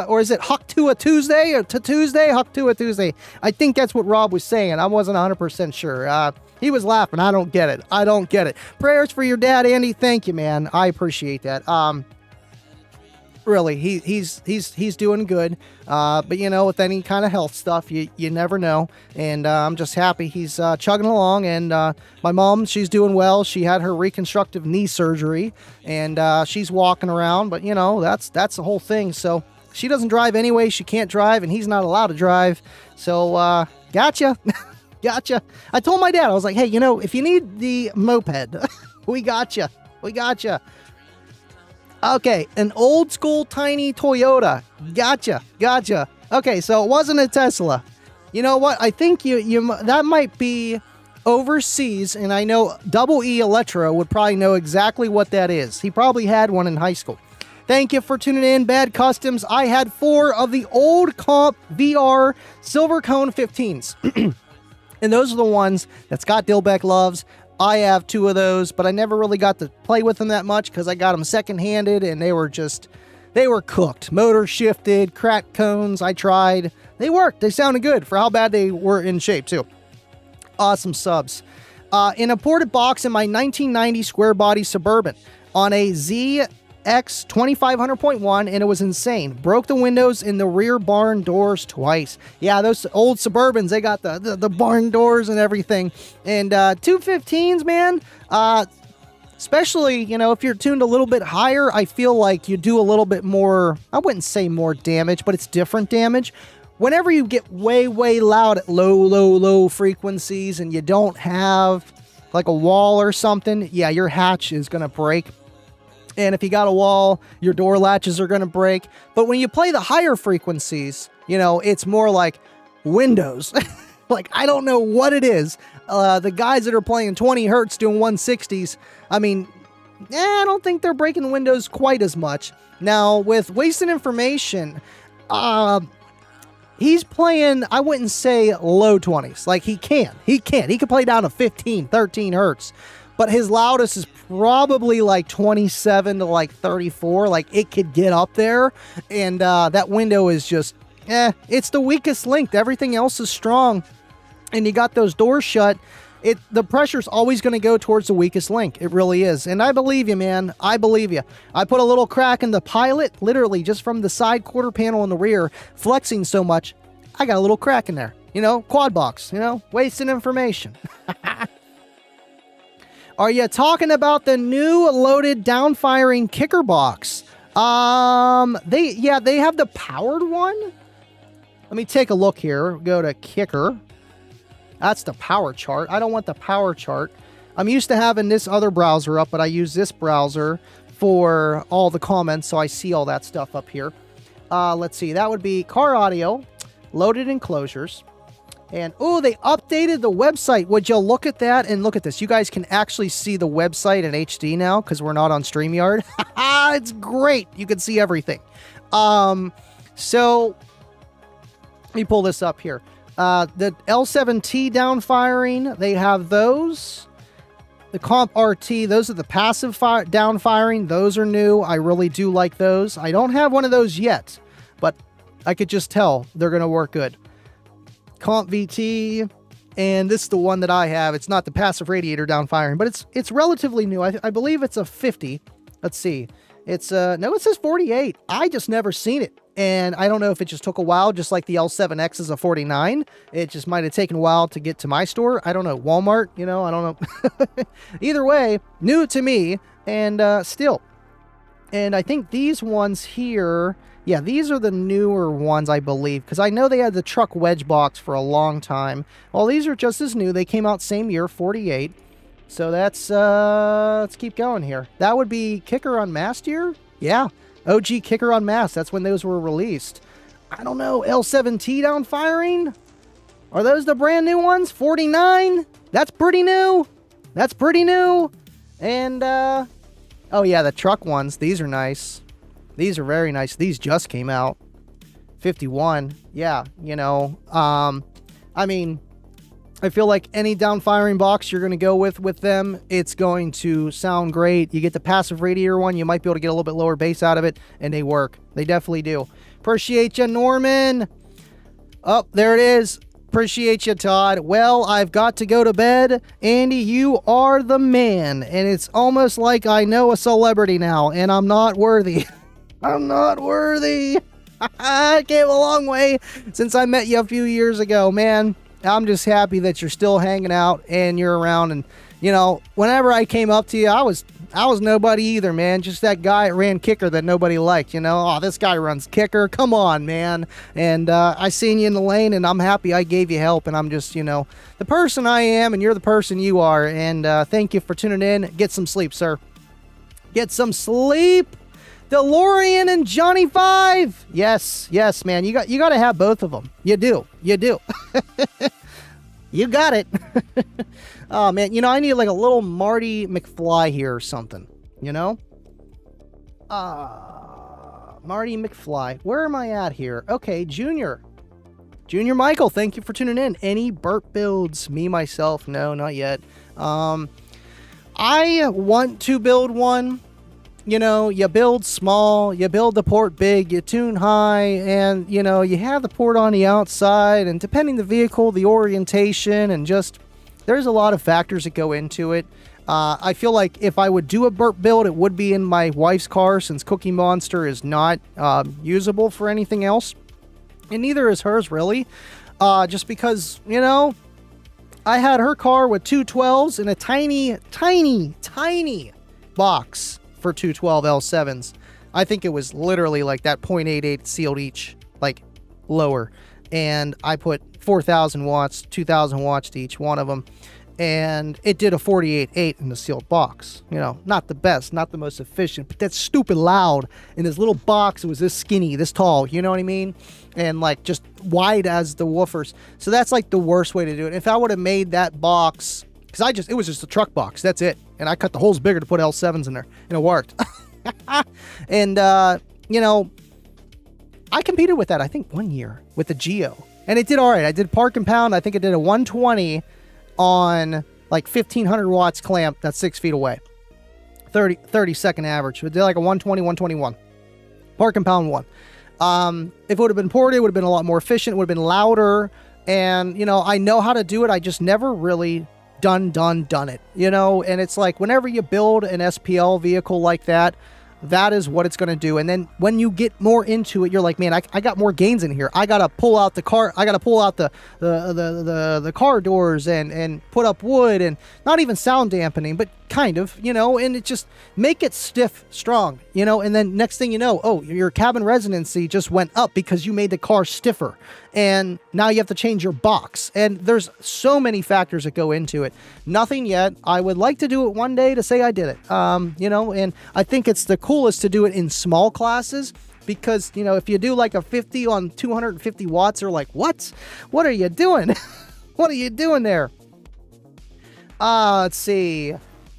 Or is it Huck to a Tuesday? Or Tuesday? Huck to a Tuesday. I think that's what Rob was saying. I wasn't 100% sure. He was laughing. I don't get it. I don't get it. Prayers for your dad, Andy. Thank you, man. I appreciate that. Really, he's doing good, but you know, with any kind of health stuff, you never know, and I'm just happy he's chugging along. And my mom, she's doing well. She had her reconstructive knee surgery, and she's walking around, but you know, that's the whole thing. So she doesn't drive anyway. She can't drive, and he's not allowed to drive. So gotcha. Gotcha. I told my dad, I was like, hey, you know, if you need the moped, we gotcha. Okay, an old school tiny Toyota. Gotcha. Okay, so it wasn't a Tesla. You know what? I think you that might be overseas, and I know Double E Electro would probably know exactly what that is. He probably had one in high school. Thank you for tuning in, Bad Customs. I had 4 of the old Comp VR Silver Cone 15s. And those are the ones that Scott Dilbeck loves. I have 2 of those, but I never really got to play with them that much because I got them second-handed, and they were cooked. Motor shifted, cracked cones. I tried. They worked. They sounded good for how bad they were in shape, too. Awesome subs. In a ported box in my 1990 square body Suburban on a ZX 2500.1, and it was insane. Broke the windows in the rear barn doors twice. Yeah, those old Suburbans, they got the barn doors and everything. And 215s, man, especially, you know, if you're tuned a little bit higher, I feel like you do a little bit more, I wouldn't say more damage, but it's different damage. Whenever you get way loud at low frequencies and you don't have like a wall or something, yeah, your hatch is going to break. And if you got a wall, your door latches are going to break. But when you play the higher frequencies, you know, it's more like windows. Like, I don't know what it is. The guys that are playing 20 hertz doing 160s, I mean, I don't think they're breaking the windows quite as much. Now, with Wasted Information, he's playing, I wouldn't say low 20s. Like, he can. He can play down to 15, 13 hertz. But his loudest is probably like 27 to like 34. Like, it could get up there. And that window is just, it's the weakest link. Everything else is strong. And you got those doors shut. The pressure's always going to go towards the weakest link. It really is. And I believe you, man. I believe you. I put a little crack in the pilot, literally just from the side quarter panel in the rear, flexing so much. I got a little crack in there. You know, quad box, you know, wasting information. Are you talking about the new loaded downfiring kicker box? They have the powered one. Let me take a look here. Go to kicker. That's the power chart. I don't want the power chart. I'm used to having this other browser up, but I use this browser for all the comments, so I see all that stuff up here. Let's see. That would be car audio, loaded enclosures. And, oh, they updated the website. Would you look at that? And look at this. You guys can actually see the website in HD now because we're not on StreamYard. It's great. You can see everything. So, let me pull this up here. The L7T downfiring, they have those. The Comp RT, those are the passive downfiring. Those are new. I really do like those. I don't have one of those yet, but I could just tell they're going to work good. Comp VT, and this is the one that I have. It's not the passive radiator downfiring, but it's relatively new. I believe it's a 50. Let's see. It's no, it says 48. I just never seen it. And I don't know if it just took a while, just like the L7X is a 49. It just might have taken a while to get to my store. I don't know. Walmart, I don't know. Either way, new to me, and still. And I think these ones here, yeah, these are the newer ones, I believe, because I know they had the truck wedge box for a long time. Well, these are just as new. They came out same year, 48. So that's, let's keep going here. That would be Kicker Unmasked year? Yeah. OG Kicker Unmasked. That's when those were released. I don't know. L7T downfiring? Are those the brand new ones? 49? That's pretty new. That's pretty new. And, oh yeah, the truck ones. These are nice. These are very nice. These just came out. 51. Yeah, I mean, I feel like any downfiring box you're going to go with them, it's going to sound great. You get the passive radiator one, you might be able to get a little bit lower bass out of it, and they work. They definitely do. Appreciate you, Norman. Oh, there it is. Appreciate you, Todd. Well, I've got to go to bed. Andy, you are the man. And it's almost like I know a celebrity now, and I'm not worthy. I'm not worthy. I came a long way since I met you a few years ago, man. I'm just happy that you're still hanging out and you're around. And, whenever I came up to you, I was nobody either, man. Just that guy that ran Kicker that nobody liked, Oh, this guy runs Kicker. Come on, man. And I seen you in the lane, and I'm happy I gave you help. And I'm just, the person I am, and you're the person you are. And thank you for tuning in. Get some sleep, sir. Get some sleep. DeLorean and Johnny 5. Yes, man. You got to have both of them. You do. You got it. Oh, man. I need like a little Marty McFly here or something. Marty McFly. Where am I at here? Okay, Junior Michael, thank you for tuning in. Any Burp builds? Me, myself? No, not yet. I want to build one. You build small, you build the port big, you tune high, and, you have the port on the outside, and depending the vehicle, the orientation, and just, there's a lot of factors that go into it. I feel like if I would do a Burp build, it would be in my wife's car, since Cookie Monster is not usable for anything else, and neither is hers, really, just because, I had her car with two 12s and a tiny box for 212 L7s. I think it was literally like that 0.88 sealed each, like lower. And I put 4,000 watts, 2,000 watts to each one of them. And it did a 48.8 in the sealed box. Not the best, not the most efficient, but that's stupid loud. In this little box, it was this skinny, this tall, you know what I mean? And like just wide as the woofers. So that's like the worst way to do it. If I would have made that box, because it was just a truck box, that's it. And I cut the holes bigger to put L7s in there, and it worked. And, I competed with that, I think, 1 year with the Geo. And it did all right. I did park and pound. I think I did a 120 on, like, 1,500 watts clamp that's 6 feet away. 30 second average. It did like a 120, 121. Park and pound one. If it would have been ported, it would have been a lot more efficient. It would have been louder. And, I know how to do it. I just never really done it, and it's like whenever you build an SPL vehicle like that, that is what it's going to do. And then when you get more into it, you're like, man, I got more gains in here. I got to pull out the car. I got to pull out the car doors and put up wood, and not even sound dampening, but kind of, and it just make it stiff, strong, and then next thing you know, oh, your cabin resonancy just went up because you made the car stiffer, and now you have to change your box. And there's so many factors that go into it. Nothing yet. I would like to do it one day to say I did it, and I think it's the coolest to do it in small classes, because, if you do like a 50 on 250 watts, they're like, what are you doing? What are you doing there? Let's see.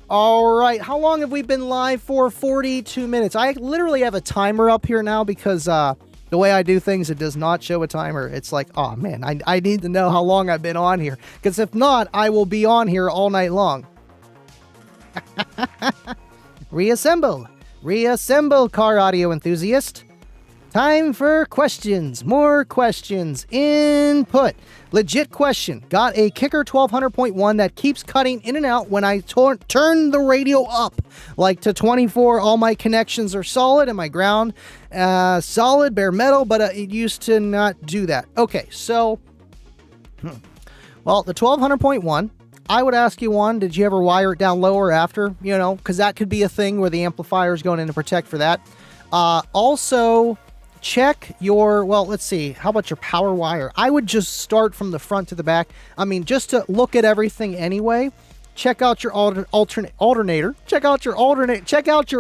All right, how long have we been live for? 42 minutes. I literally have a timer up here now because the way I do things, it does not show a timer. It's like, oh man, I need to know how long I've been on here, because if not, I will be on here all night long. Reassemble, car audio enthusiast. Time for questions. More questions. Input. Legit question. Got a Kicker 1200.1 that keeps cutting in and out when I turn the radio up. Like to 24, all my connections are solid and my ground solid, bare metal, but it used to not do that. Okay, so, well, the 1200.1, I would ask you one, did you ever wire it down lower after? Because that could be a thing where the amplifier is going in to protect for that. Also, check your, well, let's see, how about your power wire? I would just start from the front to the back. I mean, just to look at everything anyway. Check out your alternator. Check out your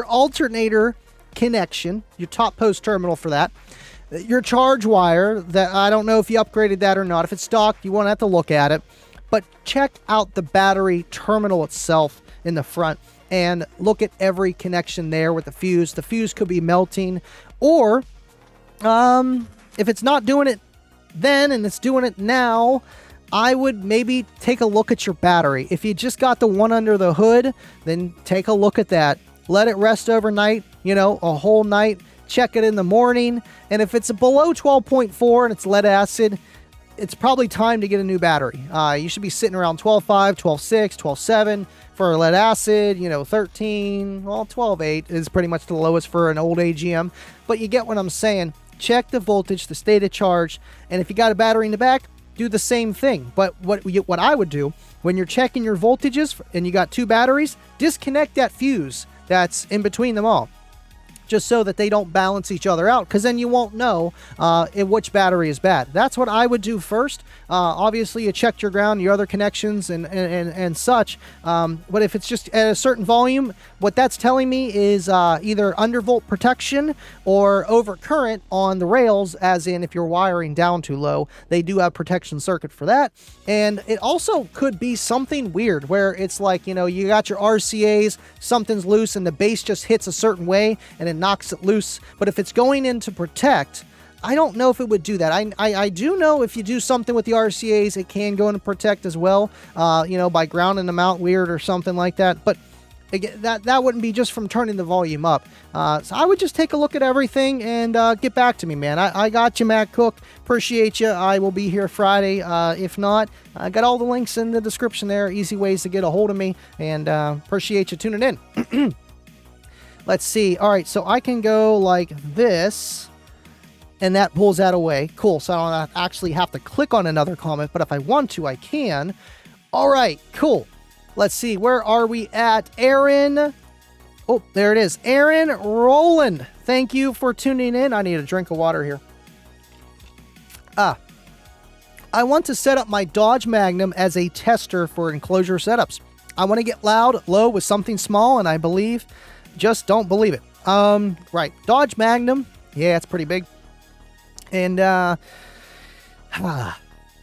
alternator connection, your top post terminal for that. Your charge wire, that I don't know if you upgraded that or not. If it's stock, you won't have to look at it. But check out the battery terminal itself in the front and look at every connection there with the fuse. The fuse could be melting, or if it's not doing it then and it's doing it now, I would maybe take a look at your battery. If you just got the one under the hood, then take a look at that. Let it rest overnight, a whole night. Check it in the morning. And if it's below 12.4 and it's lead acid, it's probably time to get a new battery. You should be sitting around 12.5, 12.6, 12.7 for lead acid, 13, well, 12.8 is pretty much the lowest for an old AGM. But you get what I'm saying. Check the voltage, the state of charge, and if you got a battery in the back, do the same thing. But what I would do, when you're checking your voltages and you got two batteries, disconnect that fuse that's in between them all, just so that they don't balance each other out, because then you won't know which battery is bad. That's what I would do first. Obviously, you checked your ground, your other connections, and such. But if it's just at a certain volume, what that's telling me is either undervolt protection or overcurrent on the rails, as in if you're wiring down too low, they do have protection circuit for that. And it also could be something weird where it's like, you got your RCAs, something's loose, and the bass just hits a certain way, and it knocks it loose. But if it's going in to protect, I don't know if it would do that. I do know if you do something with the RCAs, it can go in to protect as well, by grounding them out weird or something like that. But again, that wouldn't be just from turning the volume up. So I would just take a look at everything and get back to me, man. I got you, Matt Cook. Appreciate you. I will be here Friday. If not, I got all the links in the description there. Easy ways to get a hold of me. And appreciate you tuning in. Let's see. All right, so I can go like this, and that pulls that away. Cool, so I don't actually have to click on another comment, but if I want to, I can. All right, cool. Let's see, where are we at? Aaron. Oh, there it is. Aaron Roland. Thank you for tuning in. I need a drink of water here. I want to set up my Dodge Magnum as a tester for enclosure setups. I want to get loud, low with something small, and I believe... just don't believe it. Right. Dodge Magnum. Yeah, it's pretty big. And,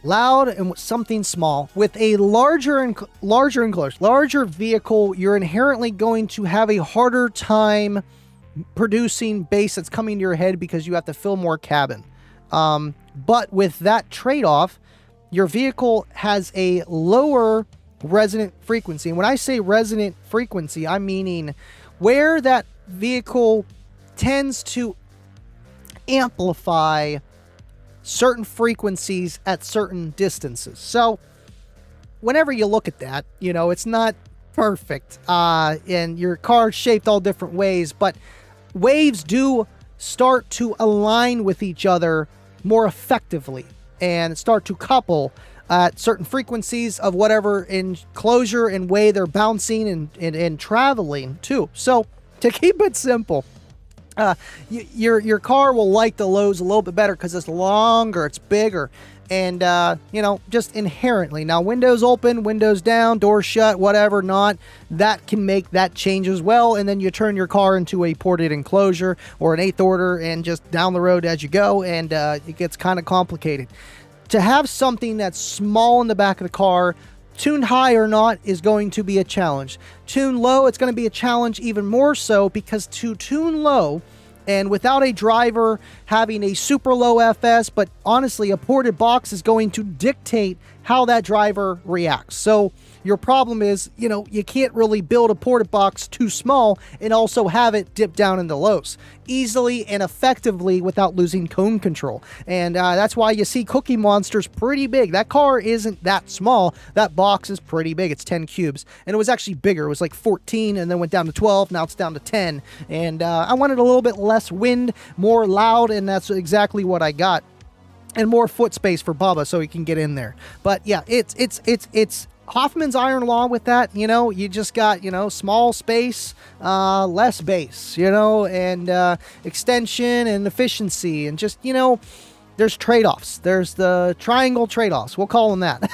loud and something small. With a larger enclosure, larger vehicle, you're inherently going to have a harder time producing bass that's coming to your head because you have to fill more cabin. But with that trade-off, your vehicle has a lower resonant frequency. And when I say resonant frequency, I'm meaning where that vehicle tends to amplify certain frequencies at certain distances. So whenever you look at that, it's not perfect. And your car's shaped all different ways, but waves do start to align with each other more effectively and start to couple at certain frequencies of whatever enclosure and way they're bouncing and traveling too. So to keep it simple, your car will like the lows a little bit better because it's longer, it's bigger, and just inherently. Now, windows open, windows down, doors shut, whatever not, that can make that change as well, and then you turn your car into a ported enclosure or an 8th order and just down the road as you go, and it gets kind of complicated. To have something that's small in the back of the car, tuned high or not, is going to be a challenge. Tuned low, it's going to be a challenge even more so, because to tune low and without a driver having a super low FS, but honestly a ported box is going to dictate how that driver reacts. So your problem is, you can't really build a ported box too small and also have it dip down into lows easily and effectively without losing cone control. And that's why you see Cookie Monster's pretty big. That car isn't that small. That box is pretty big. It's 10 cubes. And it was actually bigger. It was like 14 and then went down to 12. Now it's down to 10. And I wanted a little bit less wind, more loud, and that's exactly what I got. And more foot space for Bubba so he can get in there. But yeah, it's Hoffman's iron law with that. You just got, small space, less bass, and extension and efficiency, and just, there's trade-offs. There's the triangle trade-offs. We'll call them that.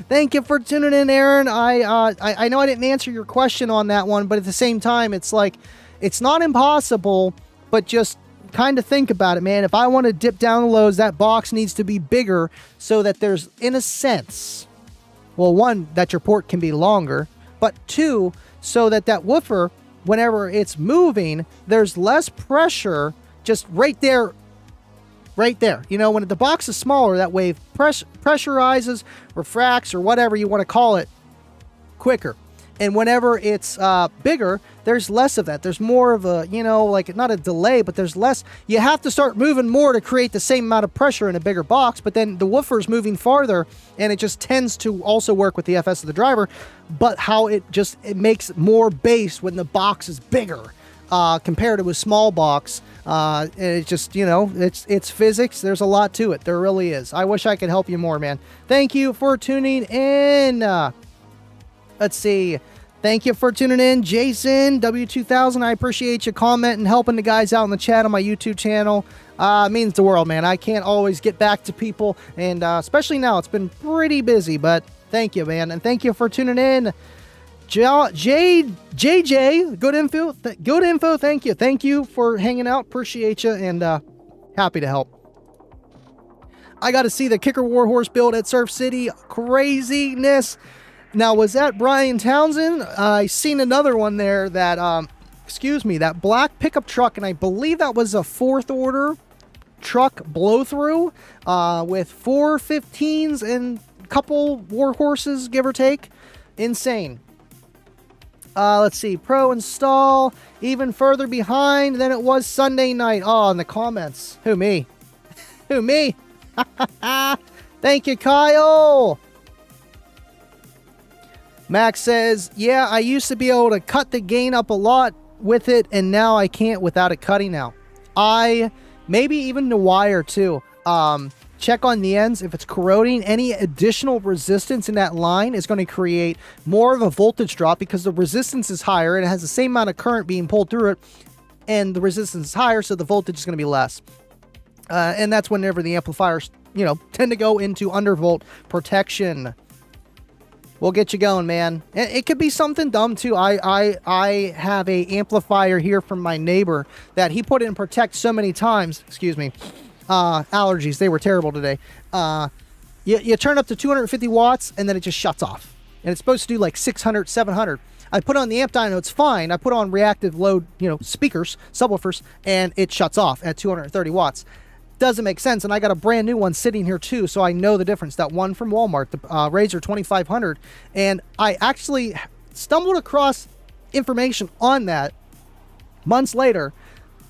Thank you for tuning in, Aaron. I know I didn't answer your question on that one, but at the same time, it's like, it's not impossible, but just kind of think about it, man. If I want to dip down the lows, that box needs to be bigger so that there's, in a sense, well, one, that your port can be longer, but two, so that woofer, whenever it's moving, there's less pressure just right there. When the box is smaller, that wave pressurizes, refracts, or whatever you want to call it, quicker. And whenever it's bigger, there's less of that. There's more of a, not a delay, but there's less. You have to start moving more to create the same amount of pressure in a bigger box, but then the woofer's moving farther, and it just tends to also work with the FS of the driver, but how it makes more bass when the box is bigger compared to a small box. It just, it's physics. There's a lot to it. There really is. I wish I could help you more, man. Thank you for tuning in. Let's see. Thank you for tuning in, Jason W2000. I appreciate you commenting and helping the guys out in the chat on my YouTube channel. It means the world, man. I can't always get back to people, and especially now, it's been pretty busy. But thank you, man, and thank you for tuning in, JJ. Good info. Good info. Thank you. Thank you for hanging out. Appreciate you, and happy to help. I got to see the Kicker Warhorse build at Surf City. Craziness. Now, was that Brian Townsend? I seen another one there that, that black pickup truck, and I believe that was a 4th order truck blow-through with 4 15s and a couple Warhorses, give or take. Insane. Let's see. Pro install even further behind than it was Sunday night. Oh, in the comments. Who, me? Who, me? Thank you, Kyle. Max says, yeah, I used to be able to cut the gain up a lot with it, and now I can't without it cutting out. Maybe even the wire too. Check on the ends. If it's corroding, any additional resistance in that line is going to create more of a voltage drop because the resistance is higher and it has the same amount of current being pulled through it, and the resistance is higher, so the voltage is going to be less. And that's whenever the amplifiers, tend to go into undervolt protection. We'll get you going, man. It could be something dumb too. I have a amplifier here from my neighbor that he put in protect so many times. Excuse me. Allergies, they were terrible today. You turn up to 250 watts and then it just shuts off. And it's supposed to do like 600, 700. I put on the amp dyno, it's fine. I put on reactive load, speakers, subwoofers, and it shuts off at 230 watts. Doesn't make sense, and I got a brand new one sitting here too, so I know the difference. That one from Walmart, the Razor 2500, and I actually stumbled across information on that months later,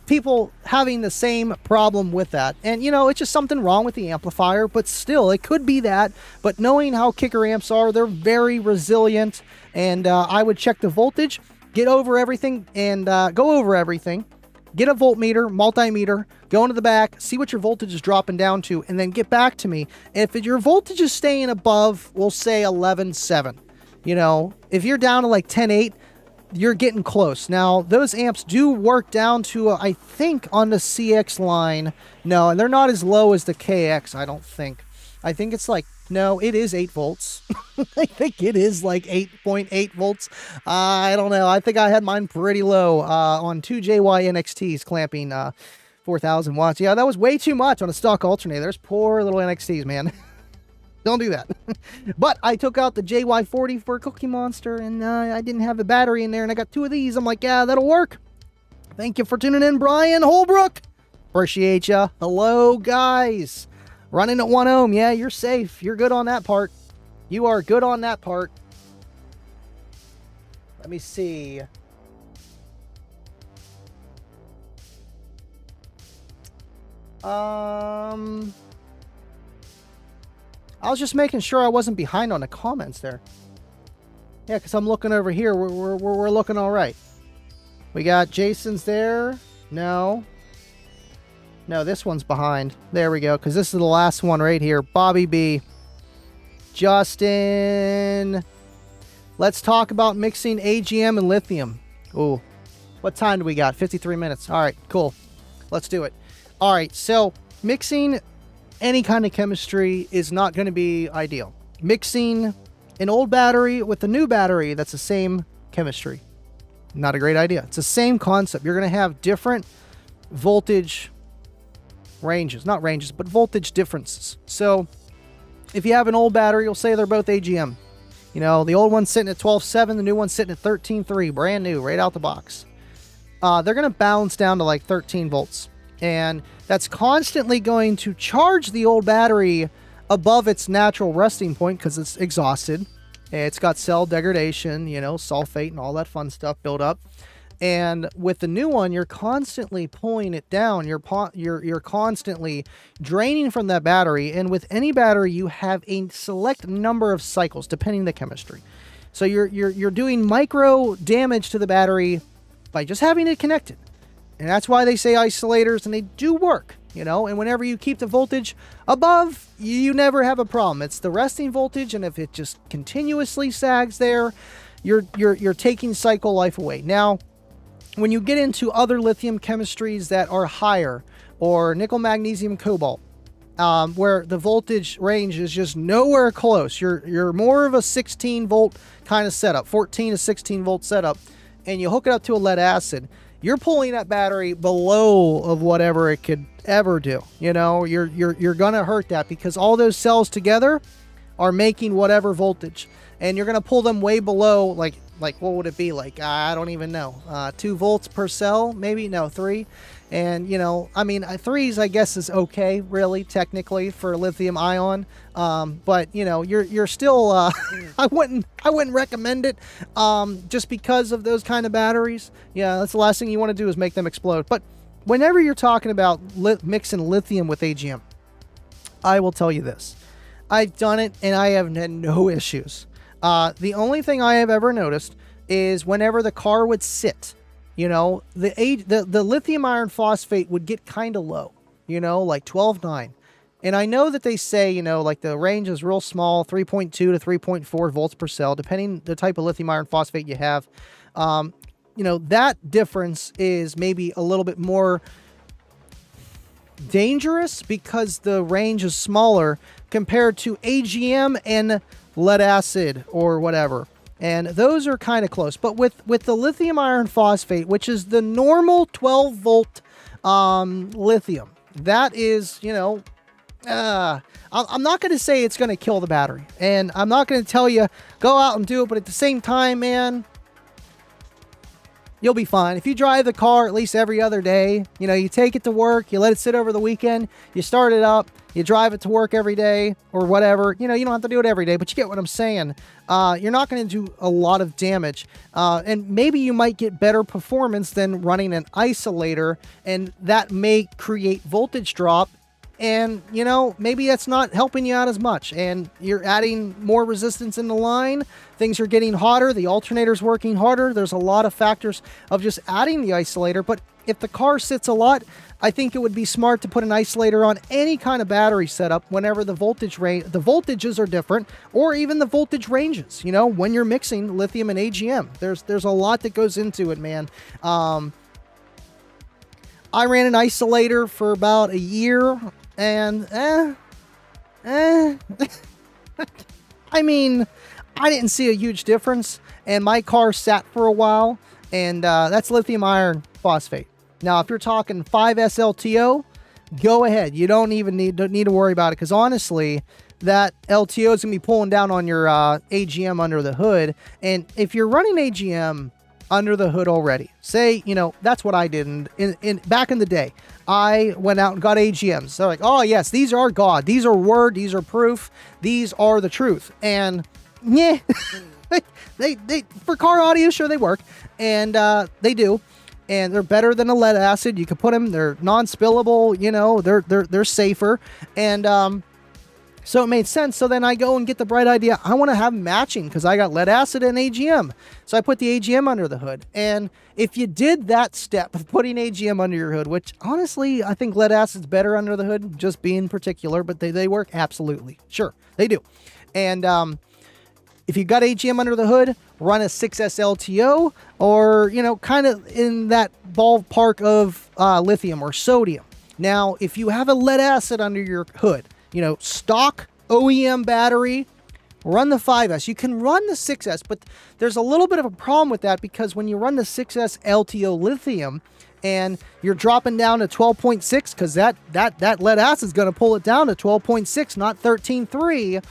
people having the same problem with that. And it's just something wrong with the amplifier, but still, it could be that. But knowing how kicker amps are, they're very resilient, and I would check the voltage, get over everything, and go over everything, get a voltmeter, multimeter, go into the back, see what your voltage is dropping down to, and then get back to me. If your voltage is staying above, we'll say 11.7, you know, if you're down to like 10.8, you're getting close. Now, those amps do work down to, I think, on the CX line. No, and they're not as low as the KX, I don't think. I think it's like, no, it is 8 volts. I think it is like 8.8 volts. I don't know. I think I had mine pretty low on 2 JY NXTs clamping 4,000 watts. Yeah, that was way too much on a stock alternator. There's poor little NXTs, man. Don't do that. But I took out the JY40 for Cookie Monster, and I didn't have a battery in there, and I got 2 of these. I'm like, yeah, that'll work. Thank you for tuning in, Brian Holbrook. Appreciate ya. Hello, guys. Running at 1 ohm. Yeah, you're safe. You're good on that part. You are good on that part. Let me see. I was just making sure I wasn't behind on the comments there. Yeah, because I'm looking over here. We're looking all right. We got Jason's there. No, this one's behind. There we go, because this is the last one right here. Bobby B. Justin. Let's talk about mixing AGM and lithium. Ooh. What time do we got? 53 minutes. All right, cool. Let's do it. All right, so mixing any kind of chemistry is not going to be ideal. Mixing an old battery with a new battery that's the same chemistry, not a great idea. It's the same concept. You're going to have different voltage ranges, not ranges, but voltage differences. So if you have an old battery, you'll say they're both AGM. You know, the old one's sitting at 12.7, the new one's sitting at 13.3, brand new, right out the box. They're going to bounce down to like 13 volts. And that's constantly going to charge the old battery above its natural resting point because it's exhausted. It's got cell degradation, you know, sulfate and all that fun stuff built up. And with the new one, you're constantly pulling it down. You're constantly draining from that battery. And with any battery, you have a select number of cycles depending on the chemistry. So you're doing micro damage to the battery by just having it connected. And that's why they say isolators, and they do work, you know, and whenever you keep the voltage above, you never have a problem. It's the resting voltage, and if it just continuously sags there, you're taking cycle life away. Now, when you get into other lithium chemistries that are higher, or nickel, magnesium, cobalt, where the voltage range is just nowhere close, you're more of a 16 volt kind of setup, 14 to 16 volt setup, and you hook it up to a lead acid, you're pulling that battery below of whatever it could ever do. You know, you're gonna hurt that because all those cells together are making whatever voltage, and you're gonna pull them way below. Like what would it be? Like I don't even know. 2 volts per cell, maybe? No, 3. And you know, I mean, 3s I guess is okay, really, technically for lithium ion. But you know, you're still. I wouldn't recommend it. Just because of those kind of batteries. Yeah, that's the last thing you want to do is make them explode. But whenever you're talking about mixing lithium with AGM, I will tell you this: I've done it and I have had no issues. The only thing I have ever noticed is whenever the car would sit. You know, the lithium iron phosphate would get kind of low, you know, like 12.9. And I know that they say, you know, like the range is real small, 3.2 to 3.4 volts per cell, depending the type of lithium iron phosphate you have. You know, that difference is maybe a little bit more dangerous because the range is smaller compared to AGM and lead acid or whatever. And those are kind of close. But with the lithium iron phosphate, which is the normal 12 volt lithium, that is, you know, I'm not going to say it's going to kill the battery. And I'm not going to tell you, go out and do it. But at the same time, man, you'll be fine. If you drive the car at least every other day, you know, you take it to work, you let it sit over the weekend, you start it up, you drive it to work every day or whatever. You know, you don't have to do it every day, but you get what I'm saying. You're not going to do a lot of damage. And maybe you might get better performance than running an isolator, and that may create voltage drop. And, you know, maybe that's not helping you out as much. And you're adding more resistance in the line. Things are getting hotter. The alternator's working harder. There's a lot of factors of just adding the isolator. But if the car sits a lot, I think it would be smart to put an isolator on any kind of battery setup whenever the voltages are different, or even the voltage ranges. You know, when you're mixing lithium and AGM, there's a lot that goes into it, man. I ran an isolator for about a year, and I mean, I didn't see a huge difference, and my car sat for a while, and that's lithium iron phosphate. Now, if you're talking 5S LTO, go ahead. You don't need to worry about it, because honestly, that LTO is going to be pulling down on your AGM under the hood. And if you're running AGM under the hood already, say, you know, that's what I did in back in the day. I went out and got AGMs. So like, oh yes, these are God. These are word. These are proof. These are the truth. And yeah, they for car audio, sure they work, and they do. And they're better than a lead acid. You can put them, they're non-spillable, you know, they're safer. And so it made sense. So then I go and get the bright idea, I want to have matching, because I got lead acid and AGM. So I put the AGM under the hood. And if you did that step of putting AGM under your hood, which honestly, I think lead acid's better under the hood, just being particular, but they work absolutely. Sure, they do. And if you got AGM under the hood, run a 6S LTO, or, you know, kind of in that ballpark of lithium or sodium. Now, if you have a lead acid under your hood, you know, stock OEM battery, run the 5S. You can run the 6S, but there's a little bit of a problem with that, because when you run the 6S LTO lithium and you're dropping down to 12.6, because that lead acid is going to pull it down to 12.6, not 13.3,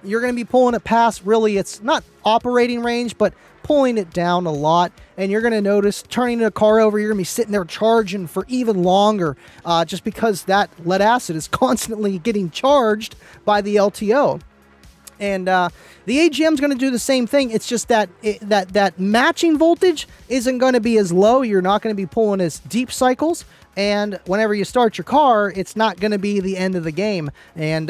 you're going to be pulling it past, really, it's not operating range, but pulling it down a lot. And you're going to notice turning the car over, you're going to be sitting there charging for even longer, just because that lead acid is constantly getting charged by the LTO. And the AGM is going to do the same thing. It's just that that matching voltage isn't going to be as low. You're not going to be pulling as deep cycles. And whenever you start your car, it's not going to be the end of the game. And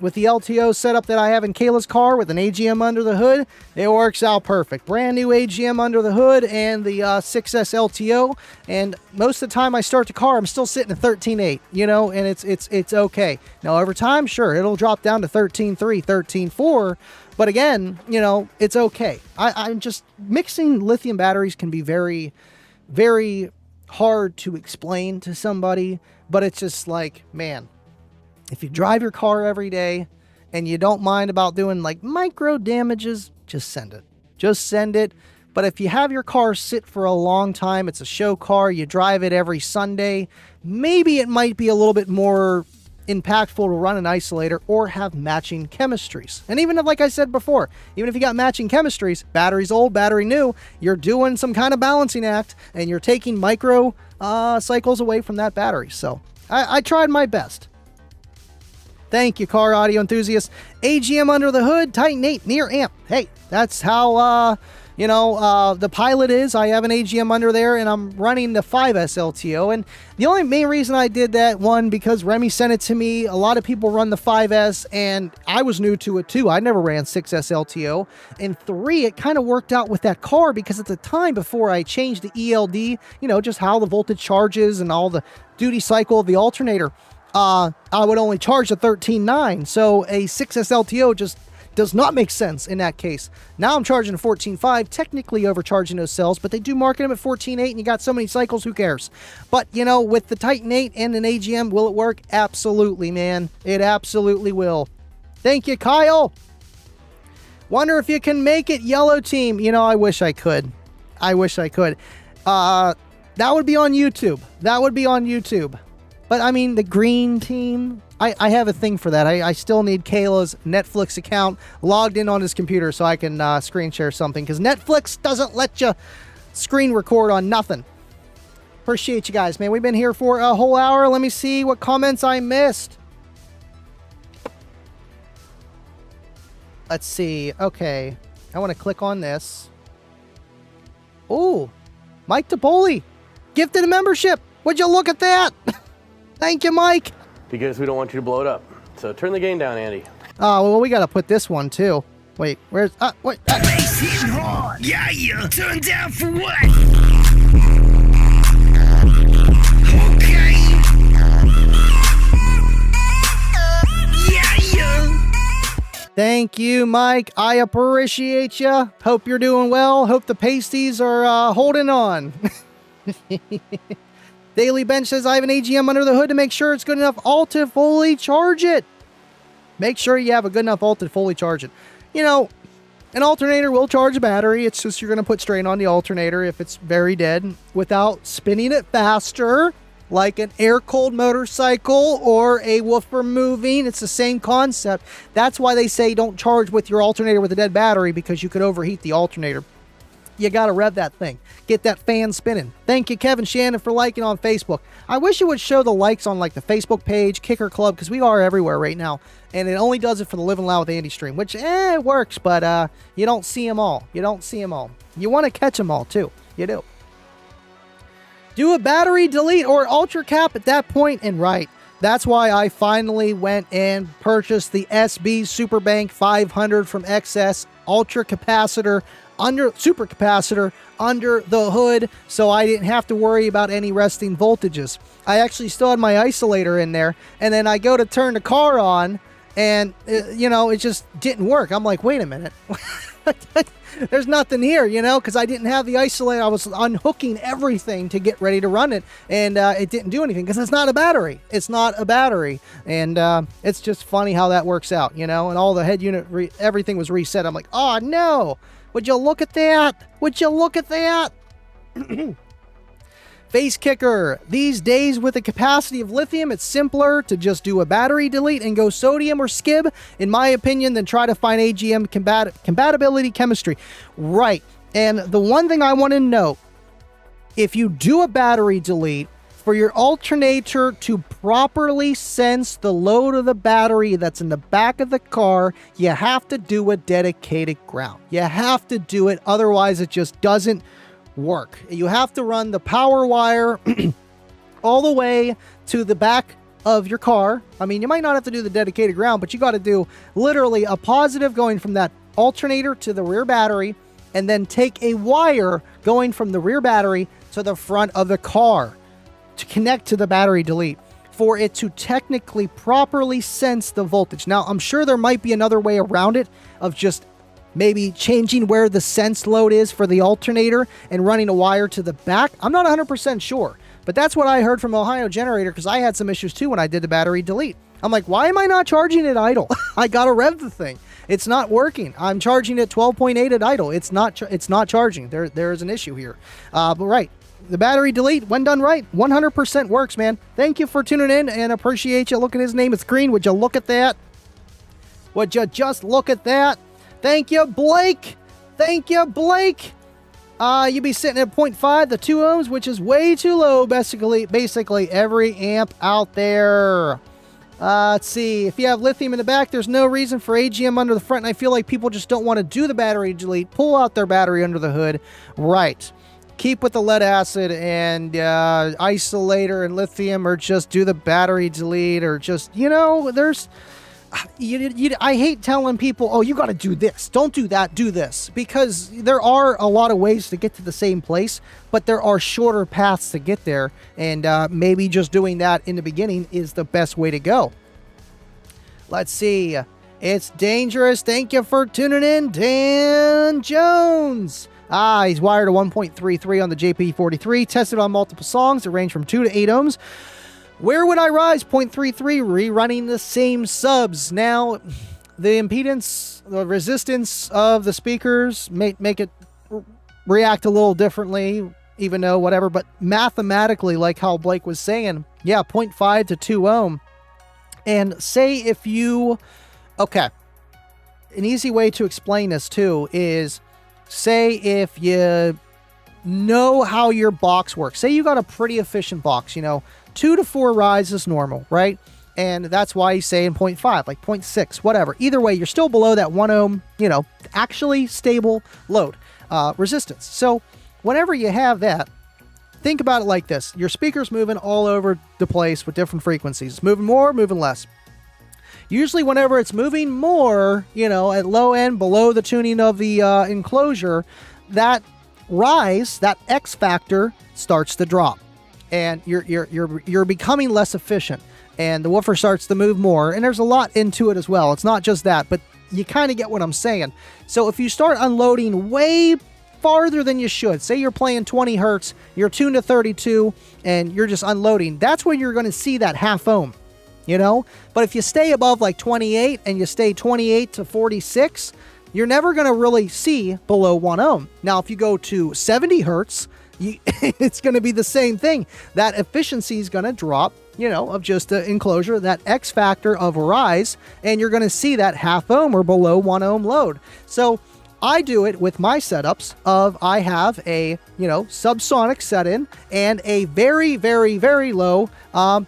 with the LTO setup that I have in Kayla's car with an AGM under the hood, it works out perfect. Brand new AGM under the hood and the 6S LTO. And most of the time I start the car, I'm still sitting at 13.8, you know, and it's okay. Now, over time, sure, it'll drop down to 13.3, 13.4. But again, you know, it's okay. I'm just mixing lithium batteries can be very, very hard to explain to somebody, but it's just like, man, if you drive your car every day and you don't mind about doing like micro damages, just send it. But if you have your car sit for a long time, it's a show car, you drive it every Sunday, maybe it might be a little bit more impactful to run an isolator or have matching chemistries. And even if, like I said before, even if you got matching chemistries, battery's old, battery new, you're doing some kind of balancing act and you're taking micro cycles away from that battery. So I tried my best. Thank you, car audio enthusiasts. AGM under the hood, Titan 8 near amp. Hey, that's how the Pilot is. I have an AGM under there, and I'm running the 5S LTO. And the only main reason I did that, one, because Remy sent it to me. A lot of people run the 5S, and I was new to it too. I never ran 6S LTO. And 3, it kind of worked out with that car, because at the time before I changed the ELD, you know, just how the voltage charges and all the duty cycle of the alternator, I would only charge the 13.9. So a 6S LTO just does not make sense in that case. Now I'm charging a 14.5, technically overcharging those cells, but they do market them at 14.8, and you got so many cycles, who cares? But, you know, with the Titan 8 and an AGM, will it work? Absolutely, man. It absolutely will. Thank you, Kyle. Wonder if you can make it, Yellow Team. You know, I wish I could. That would be on YouTube. But, I mean, the Green Team, I have a thing for that. I still need Kayla's Netflix account logged in on his computer so I can screen share something, because Netflix doesn't let you screen record on nothing. Appreciate you guys, man. We've been here for a whole hour. Let me see what comments I missed. Let's see. Okay. I want to click on this. Oh, Mike DePoli gifted a membership. Would you look at that? Thank you, Mike. Because we don't want you to blow it up. So turn the gain down, Andy. Oh, well, we got to put this one, too. Wait, where's... wait. Bass hitting hard. Yeah. Turn down for what? Thank you, Mike. I appreciate you. Hope you're doing well. Hope the pasties are holding on. Daily Bench says, I have an AGM under the hood to make sure it's good enough alt to fully charge it. Make sure you have a good enough alt to fully charge it. You know, an alternator will charge a battery. It's just you're going to put strain on the alternator if it's very dead without spinning it faster, like an air-cooled motorcycle or a woofer moving. It's the same concept. That's why they say don't charge with your alternator with a dead battery, because you could overheat the alternator. You got to rev that thing. Get that fan spinning. Thank you, Kevin Shannon, for liking on Facebook. I wish it would show the likes on like the Facebook page, Kicker Club, because we are everywhere right now. And it only does it for the Livin Loud with Andy stream, which, it works, but you don't see them all. You don't see them all. You want to catch them all, too. You do. Do a battery delete or ultra cap at that point, and right. That's why I finally went and purchased the SB Superbank 500 from XS Ultra Capacitor super capacitor under the hood, so I didn't have to worry about any resting voltages. I actually still had my isolator in there, and then I go to turn the car on, and it just didn't work. I'm like, wait a minute. There's nothing here, because I didn't have the isolator. I was unhooking everything to get ready to run it, and it didn't do anything because it's not a battery. It's not a battery, and it's just funny how that works out, and all the head unit, everything was reset. I'm like, oh no. Would you look at that? Would you look at that? Face Kicker. These days, with the capacity of lithium, it's simpler to just do a battery delete and go sodium or skib, in my opinion, than try to find AGM compatibility chemistry. Right. And the one thing I want to note, if you do a battery delete, for your alternator to properly sense the load of the battery that's in the back of the car, you have to do a dedicated ground. You have to do it, otherwise it just doesn't work. You have to run the power wire all the way to the back of your car. I mean, you might not have to do the dedicated ground, but you got to do literally a positive going from that alternator to the rear battery, and then take a wire going from the rear battery to the front of the car to connect to the battery delete for it to technically properly sense the voltage. Now, I'm sure there might be another way around it of just maybe changing where the sense load is for the alternator and running a wire to the back. I'm not 100% sure, but that's what I heard from Ohio Generator, because I had some issues too when I did the battery delete. I'm like, why am I not charging it idle? I gotta rev the thing. It's not working. I'm charging it 12.8 at idle. It's not charging. There is an issue here. But right. The battery delete, when done right, 100% works, man. Thank you for tuning in, and appreciate you. Look at his name. It's green. Would you look at that? Would you just look at that? Thank you, Blake. Thank you, Blake. You'd be sitting at 0.5, the 2 ohms, which is way too low, basically every amp out there. Let's see. If you have lithium in the back, there's no reason for AGM under the front, and I feel like people just don't want to do the battery delete, pull out their battery under the hood. Right. Keep with the lead acid and isolator and lithium, or just do the battery delete, or just, there's... I hate telling people, oh, you got to do this. Don't do that. Do this. Because there are a lot of ways to get to the same place, but there are shorter paths to get there. And maybe just doing that in the beginning is the best way to go. Let's see. It's dangerous. Thank you for tuning in, Dan Jones. He's wired a 1.33 on the JP43, tested on multiple songs that range from 2 to 8 ohms. Where would I rise? 0.33, rerunning the same subs. Now, the impedance, the resistance of the speakers make it react a little differently, even though whatever, but mathematically, like how Blake was saying, yeah, 0.5 to 2 ohm. And say if you, okay, an easy way to explain this too is, say if you know how your box works. Say you got a pretty efficient box, 2 to 4 rise is normal, right? And that's why you say in 0.5, like 0.6, whatever. Either way, you're still below that 1 ohm, actually stable load resistance. So whenever you have that, think about it like this. Your speaker's moving all over the place with different frequencies. It's moving more, moving less. Usually whenever it's moving more, at low end, below the tuning of the enclosure, that rise, that X factor starts to drop. And you're becoming less efficient. And the woofer starts to move more. And there's a lot into it as well. It's not just that, but you kind of get what I'm saying. So if you start unloading way farther than you should, say you're playing 20 hertz, you're tuned to 32, and you're just unloading, that's when you're going to see that half ohm, you know? But if you stay above like 28 and you stay 28 to 46, you're never going to really see below 1 ohm. Now, if you go to 70 hertz, it's going to be the same thing. That efficiency is going to drop, you know, of just the enclosure, that X factor of rise, and you're going to see that half ohm or below 1 ohm load. So I do it with my setups of I have a, you know, subsonic set in and a very, very, very low, what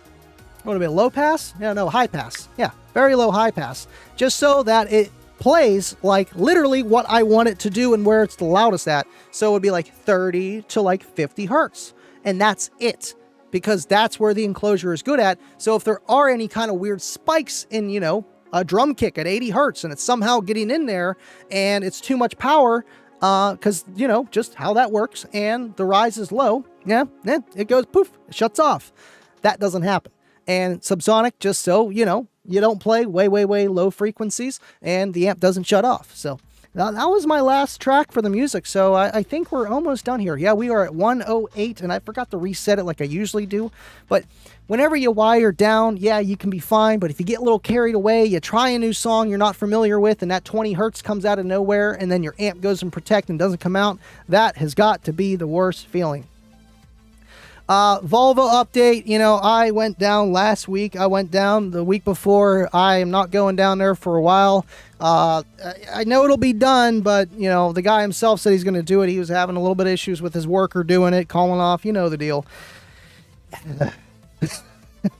would it be, low pass? Yeah, no, high pass. Yeah, very low high pass. Just so that it plays like literally what I want it to do and where it's the loudest at. So it would be like 30 to like 50 hertz. And that's it, because that's where the enclosure is good at. So if there are any kind of weird spikes in, you know, a drum kick at 80 hertz and it's somehow getting in there and it's too much power, because, you know, just how that works, and the rise is low, it goes poof, it shuts off. That doesn't happen. And subsonic, just so, you know, you don't play way, way, way low frequencies and the amp doesn't shut off. So that was my last track for the music. So I think we're almost done here. Yeah, we are at 108 and I forgot to reset it like I usually do. But whenever you wire down, yeah, you can be fine. But if you get a little carried away, you try a new song you're not familiar with and that 20 hertz comes out of nowhere and then your amp goes in protect and doesn't come out, that has got to be the worst feeling. Volvo update, you know, I went down last week. I went down the week before. I am not going down there for a while. I know it'll be done, but, you know, the guy himself said he's going to do it. He was having a little bit of issues with his worker doing it, calling off. You know the deal.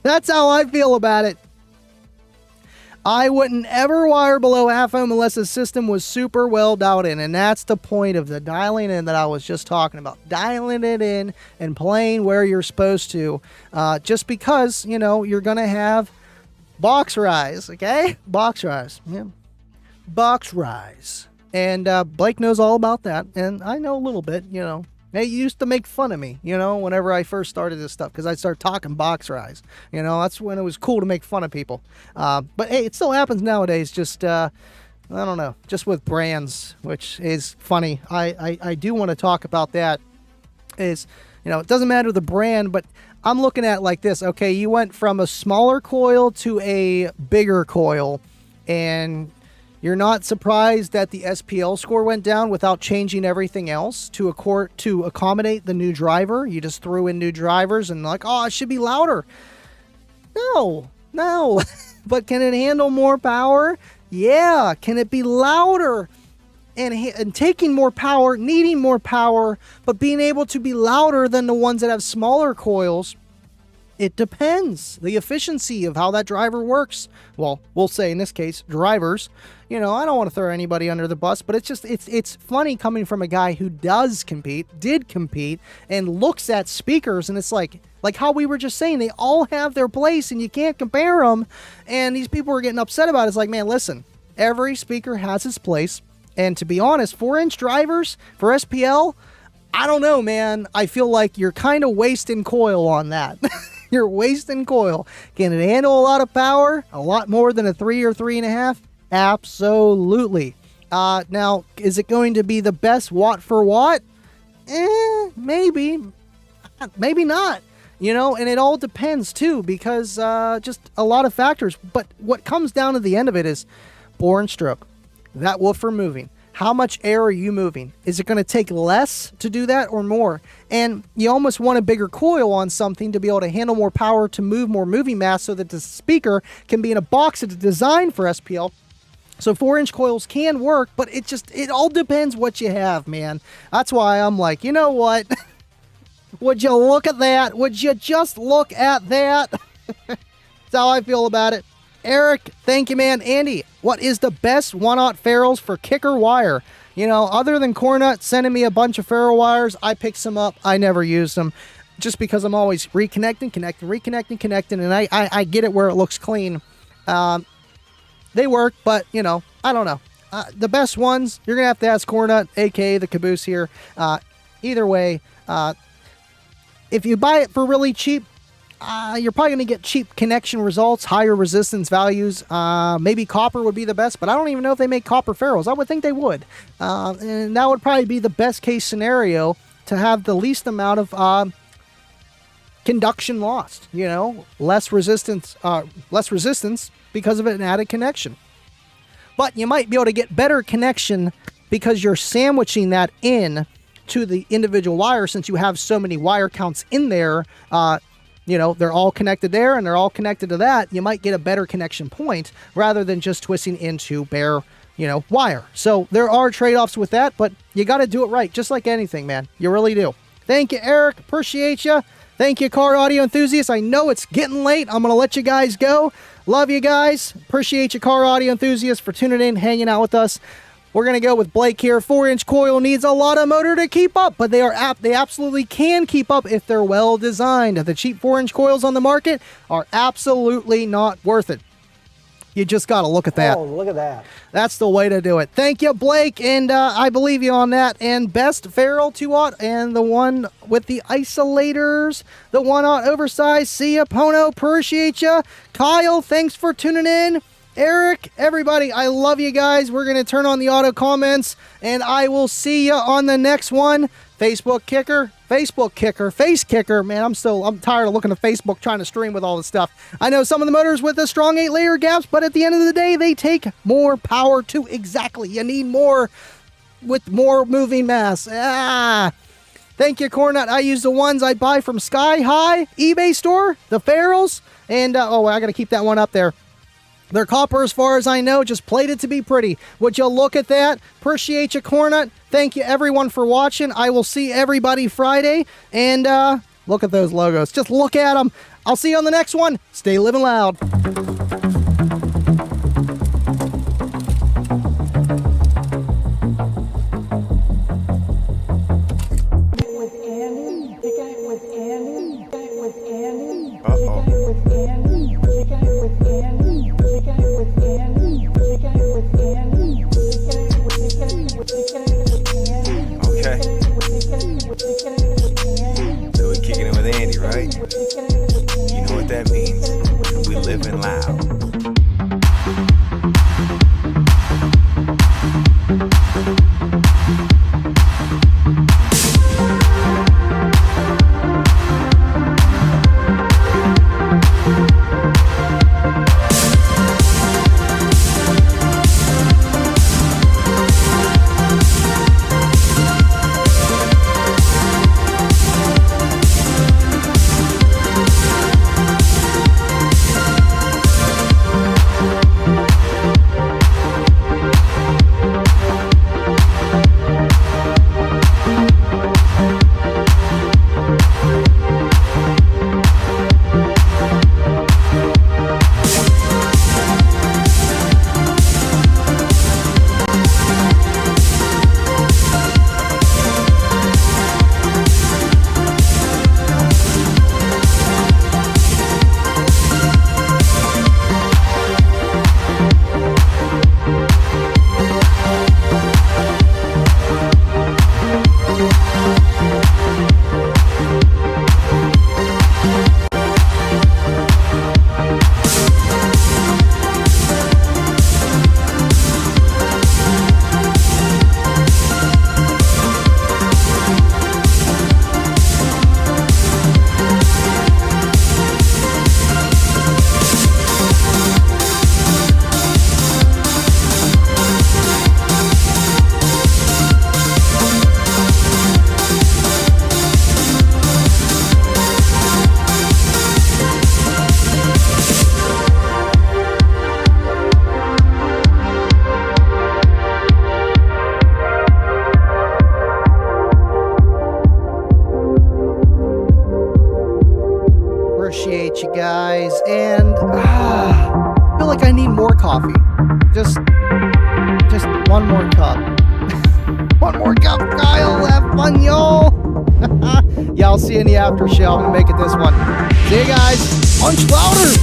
That's how I feel about it. I wouldn't ever wire below half ohm unless the system was super well dialed in. And that's the point of the dialing in that I was just talking about. Dialing it in and playing where you're supposed to. Just because, you know, you're going to have box rise, okay? Box rise. Yeah. Box rise. And Blake knows all about that. And I know a little bit, you know. They used to make fun of me, you know, whenever I first started this stuff, because I started talking box rise. You know, that's when it was cool to make fun of people. But hey, it still happens nowadays, just, I don't know, just with brands, which is funny. I do want to talk about that. Is, you know, it doesn't matter the brand, but I'm looking at like this. Okay, you went from a smaller coil to a bigger coil, and you're not surprised that the SPL score went down without changing everything else to accommodate the new driver. You just threw in new drivers and like, oh, it should be louder. No. But can it handle more power? Yeah. Can it be louder and taking more power, needing more power, but being able to be louder than the ones that have smaller coils? It depends. The efficiency of how that driver works. Well, we'll say in this case, drivers. You know, I don't want to throw anybody under the bus, but it's just, it's funny coming from a guy who did compete, and looks at speakers, and it's like how we were just saying, they all have their place, and you can't compare them, and these people were getting upset about it. It's like, man, listen, every speaker has its place, and to be honest, 4-inch drivers for SPL, I don't know, man. I feel like you're kind of wasting coil on that. You're wasting coil. Can it handle a lot of power? A lot more than a 3 or 3.5? Absolutely. Now, is it going to be the best watt for watt? Maybe. Maybe not. You know, and it all depends too, because just a lot of factors. But what comes down to the end of it is bore and stroke. That woofer moving. How much air are you moving? Is it going to take less to do that or more? And you almost want a bigger coil on something to be able to handle more power, to move more moving mass, so that the speaker can be in a box that's designed for SPL. So 4-inch coils can work, but it all depends what you have, man. That's why I'm like, you know what? Would you look at that? Would you just look at that? That's how I feel about it. Eric, thank you, man. Andy, what is the best 1/0 ferrules for kicker wire? You know, other than Cornut sending me a bunch of ferrule wires, I picked some up. I never used them, just because I'm always reconnecting, and I get it where it looks clean. They work, but, you know, I don't know. The best ones, you're going to ask Cornut, a.k.a. the caboose here. Either way, if you buy it for really cheap, you're probably going to get cheap connection results, higher resistance values. Maybe copper would be the best, but I don't even know if they make copper ferrules. I would think they would. And that would probably be the best case scenario to have the least amount of conduction lost. You know, less resistance because of an added connection. But you might be able to get better connection because you're sandwiching that in to the individual wire. Since you have so many wire counts in there, you know, they're all connected there and they're all connected to that. You might get a better connection point rather than just twisting into bare, you know, wire. So there are trade-offs with that, but you got to do it right, just like anything, man. You really do. Thank you, Eric. Appreciate you. Thank you, car audio enthusiasts. I know it's getting late. I'm going to let you guys go. Love you guys. Appreciate you, car audio enthusiasts, for tuning in, hanging out with us. We're going to go with Blake here. 4-inch coil needs a lot of motor to keep up, but they absolutely can keep up if they're well designed. The cheap 4-inch coils on the market are absolutely not worth it. You just got to look at that. Oh, look at that. That's the way to do it. Thank you, Blake, and I believe you on that. And best ferrule 2-aught and the one with the isolators, the 1-aught oversized. See ya, Pono. Appreciate you. Kyle, thanks for tuning in. Eric, everybody, I love you guys. We're going to turn on the auto comments, and I will see you on the next one. Face kicker. Man, I'm tired of looking at Facebook trying to stream with all this stuff. I know some of the motors with the strong 8-layer gaps, but at the end of the day, they take more power too. Exactly. You need more with more moving mass. Thank you, Cornut. I use the ones I buy from Sky High eBay store, the ferrules, and I got to keep that one up there. They're copper as far as I know, just plated to be pretty. Would you look at that? Appreciate you, Cornut. Thank you, everyone, for watching. I will see everybody Friday. And look at those logos. Just look at them. I'll see you on the next one. Stay living loud. Okay. So we're kicking it with Andy, right? You know what that means. We living loud. Appreciate you guys, and I feel like I need more coffee. Just one more cup. One more cup, Kyle. Have fun, y'all. Yeah, I'll see you in the after show. I'm gonna make it this one. See you guys. Punch louder.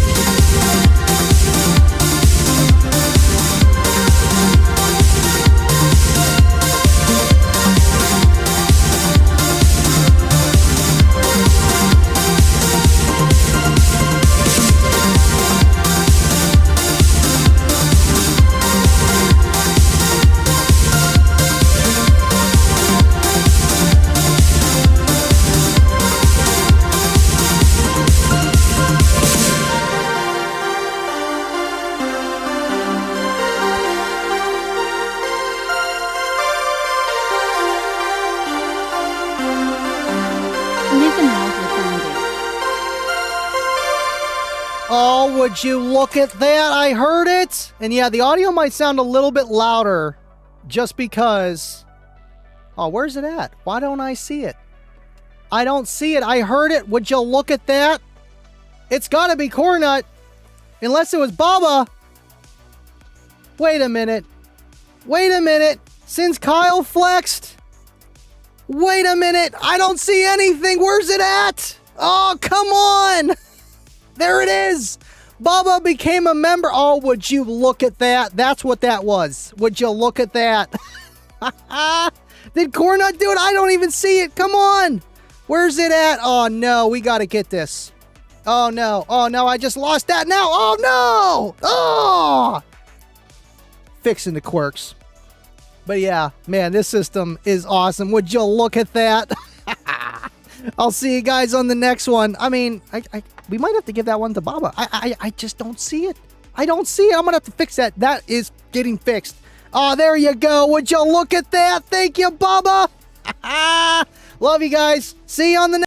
would you look at that? I heard it. And yeah, the audio might sound a little bit louder just because... Oh, where's it at? Why don't I see it? I don't see it. I heard it. Would you look at that? It's got to be Cornut. Unless it was Bubba. Wait a minute. Wait a minute. Since Kyle flexed. Wait a minute. I don't see anything. Where's it at? Oh, come on. There it is. Bubba became a member. Oh, would you look at that? That's what that was. Would you look at that? Did Cornut do it? I don't even see it. Come on. Where's it at? Oh, no. We got to get this. Oh, no. Oh, no. I just lost that now. Oh, no. Oh. Fixing the quirks. But yeah, man, this system is awesome. Would you look at that? I'll see you guys on the next one. I mean, we might have to give that one to Baba. I just don't see it. I don't see it. I'm going to have to fix that. That is getting fixed. Oh, there you go. Would you look at that? Thank you, Baba. Love you guys. See you on the next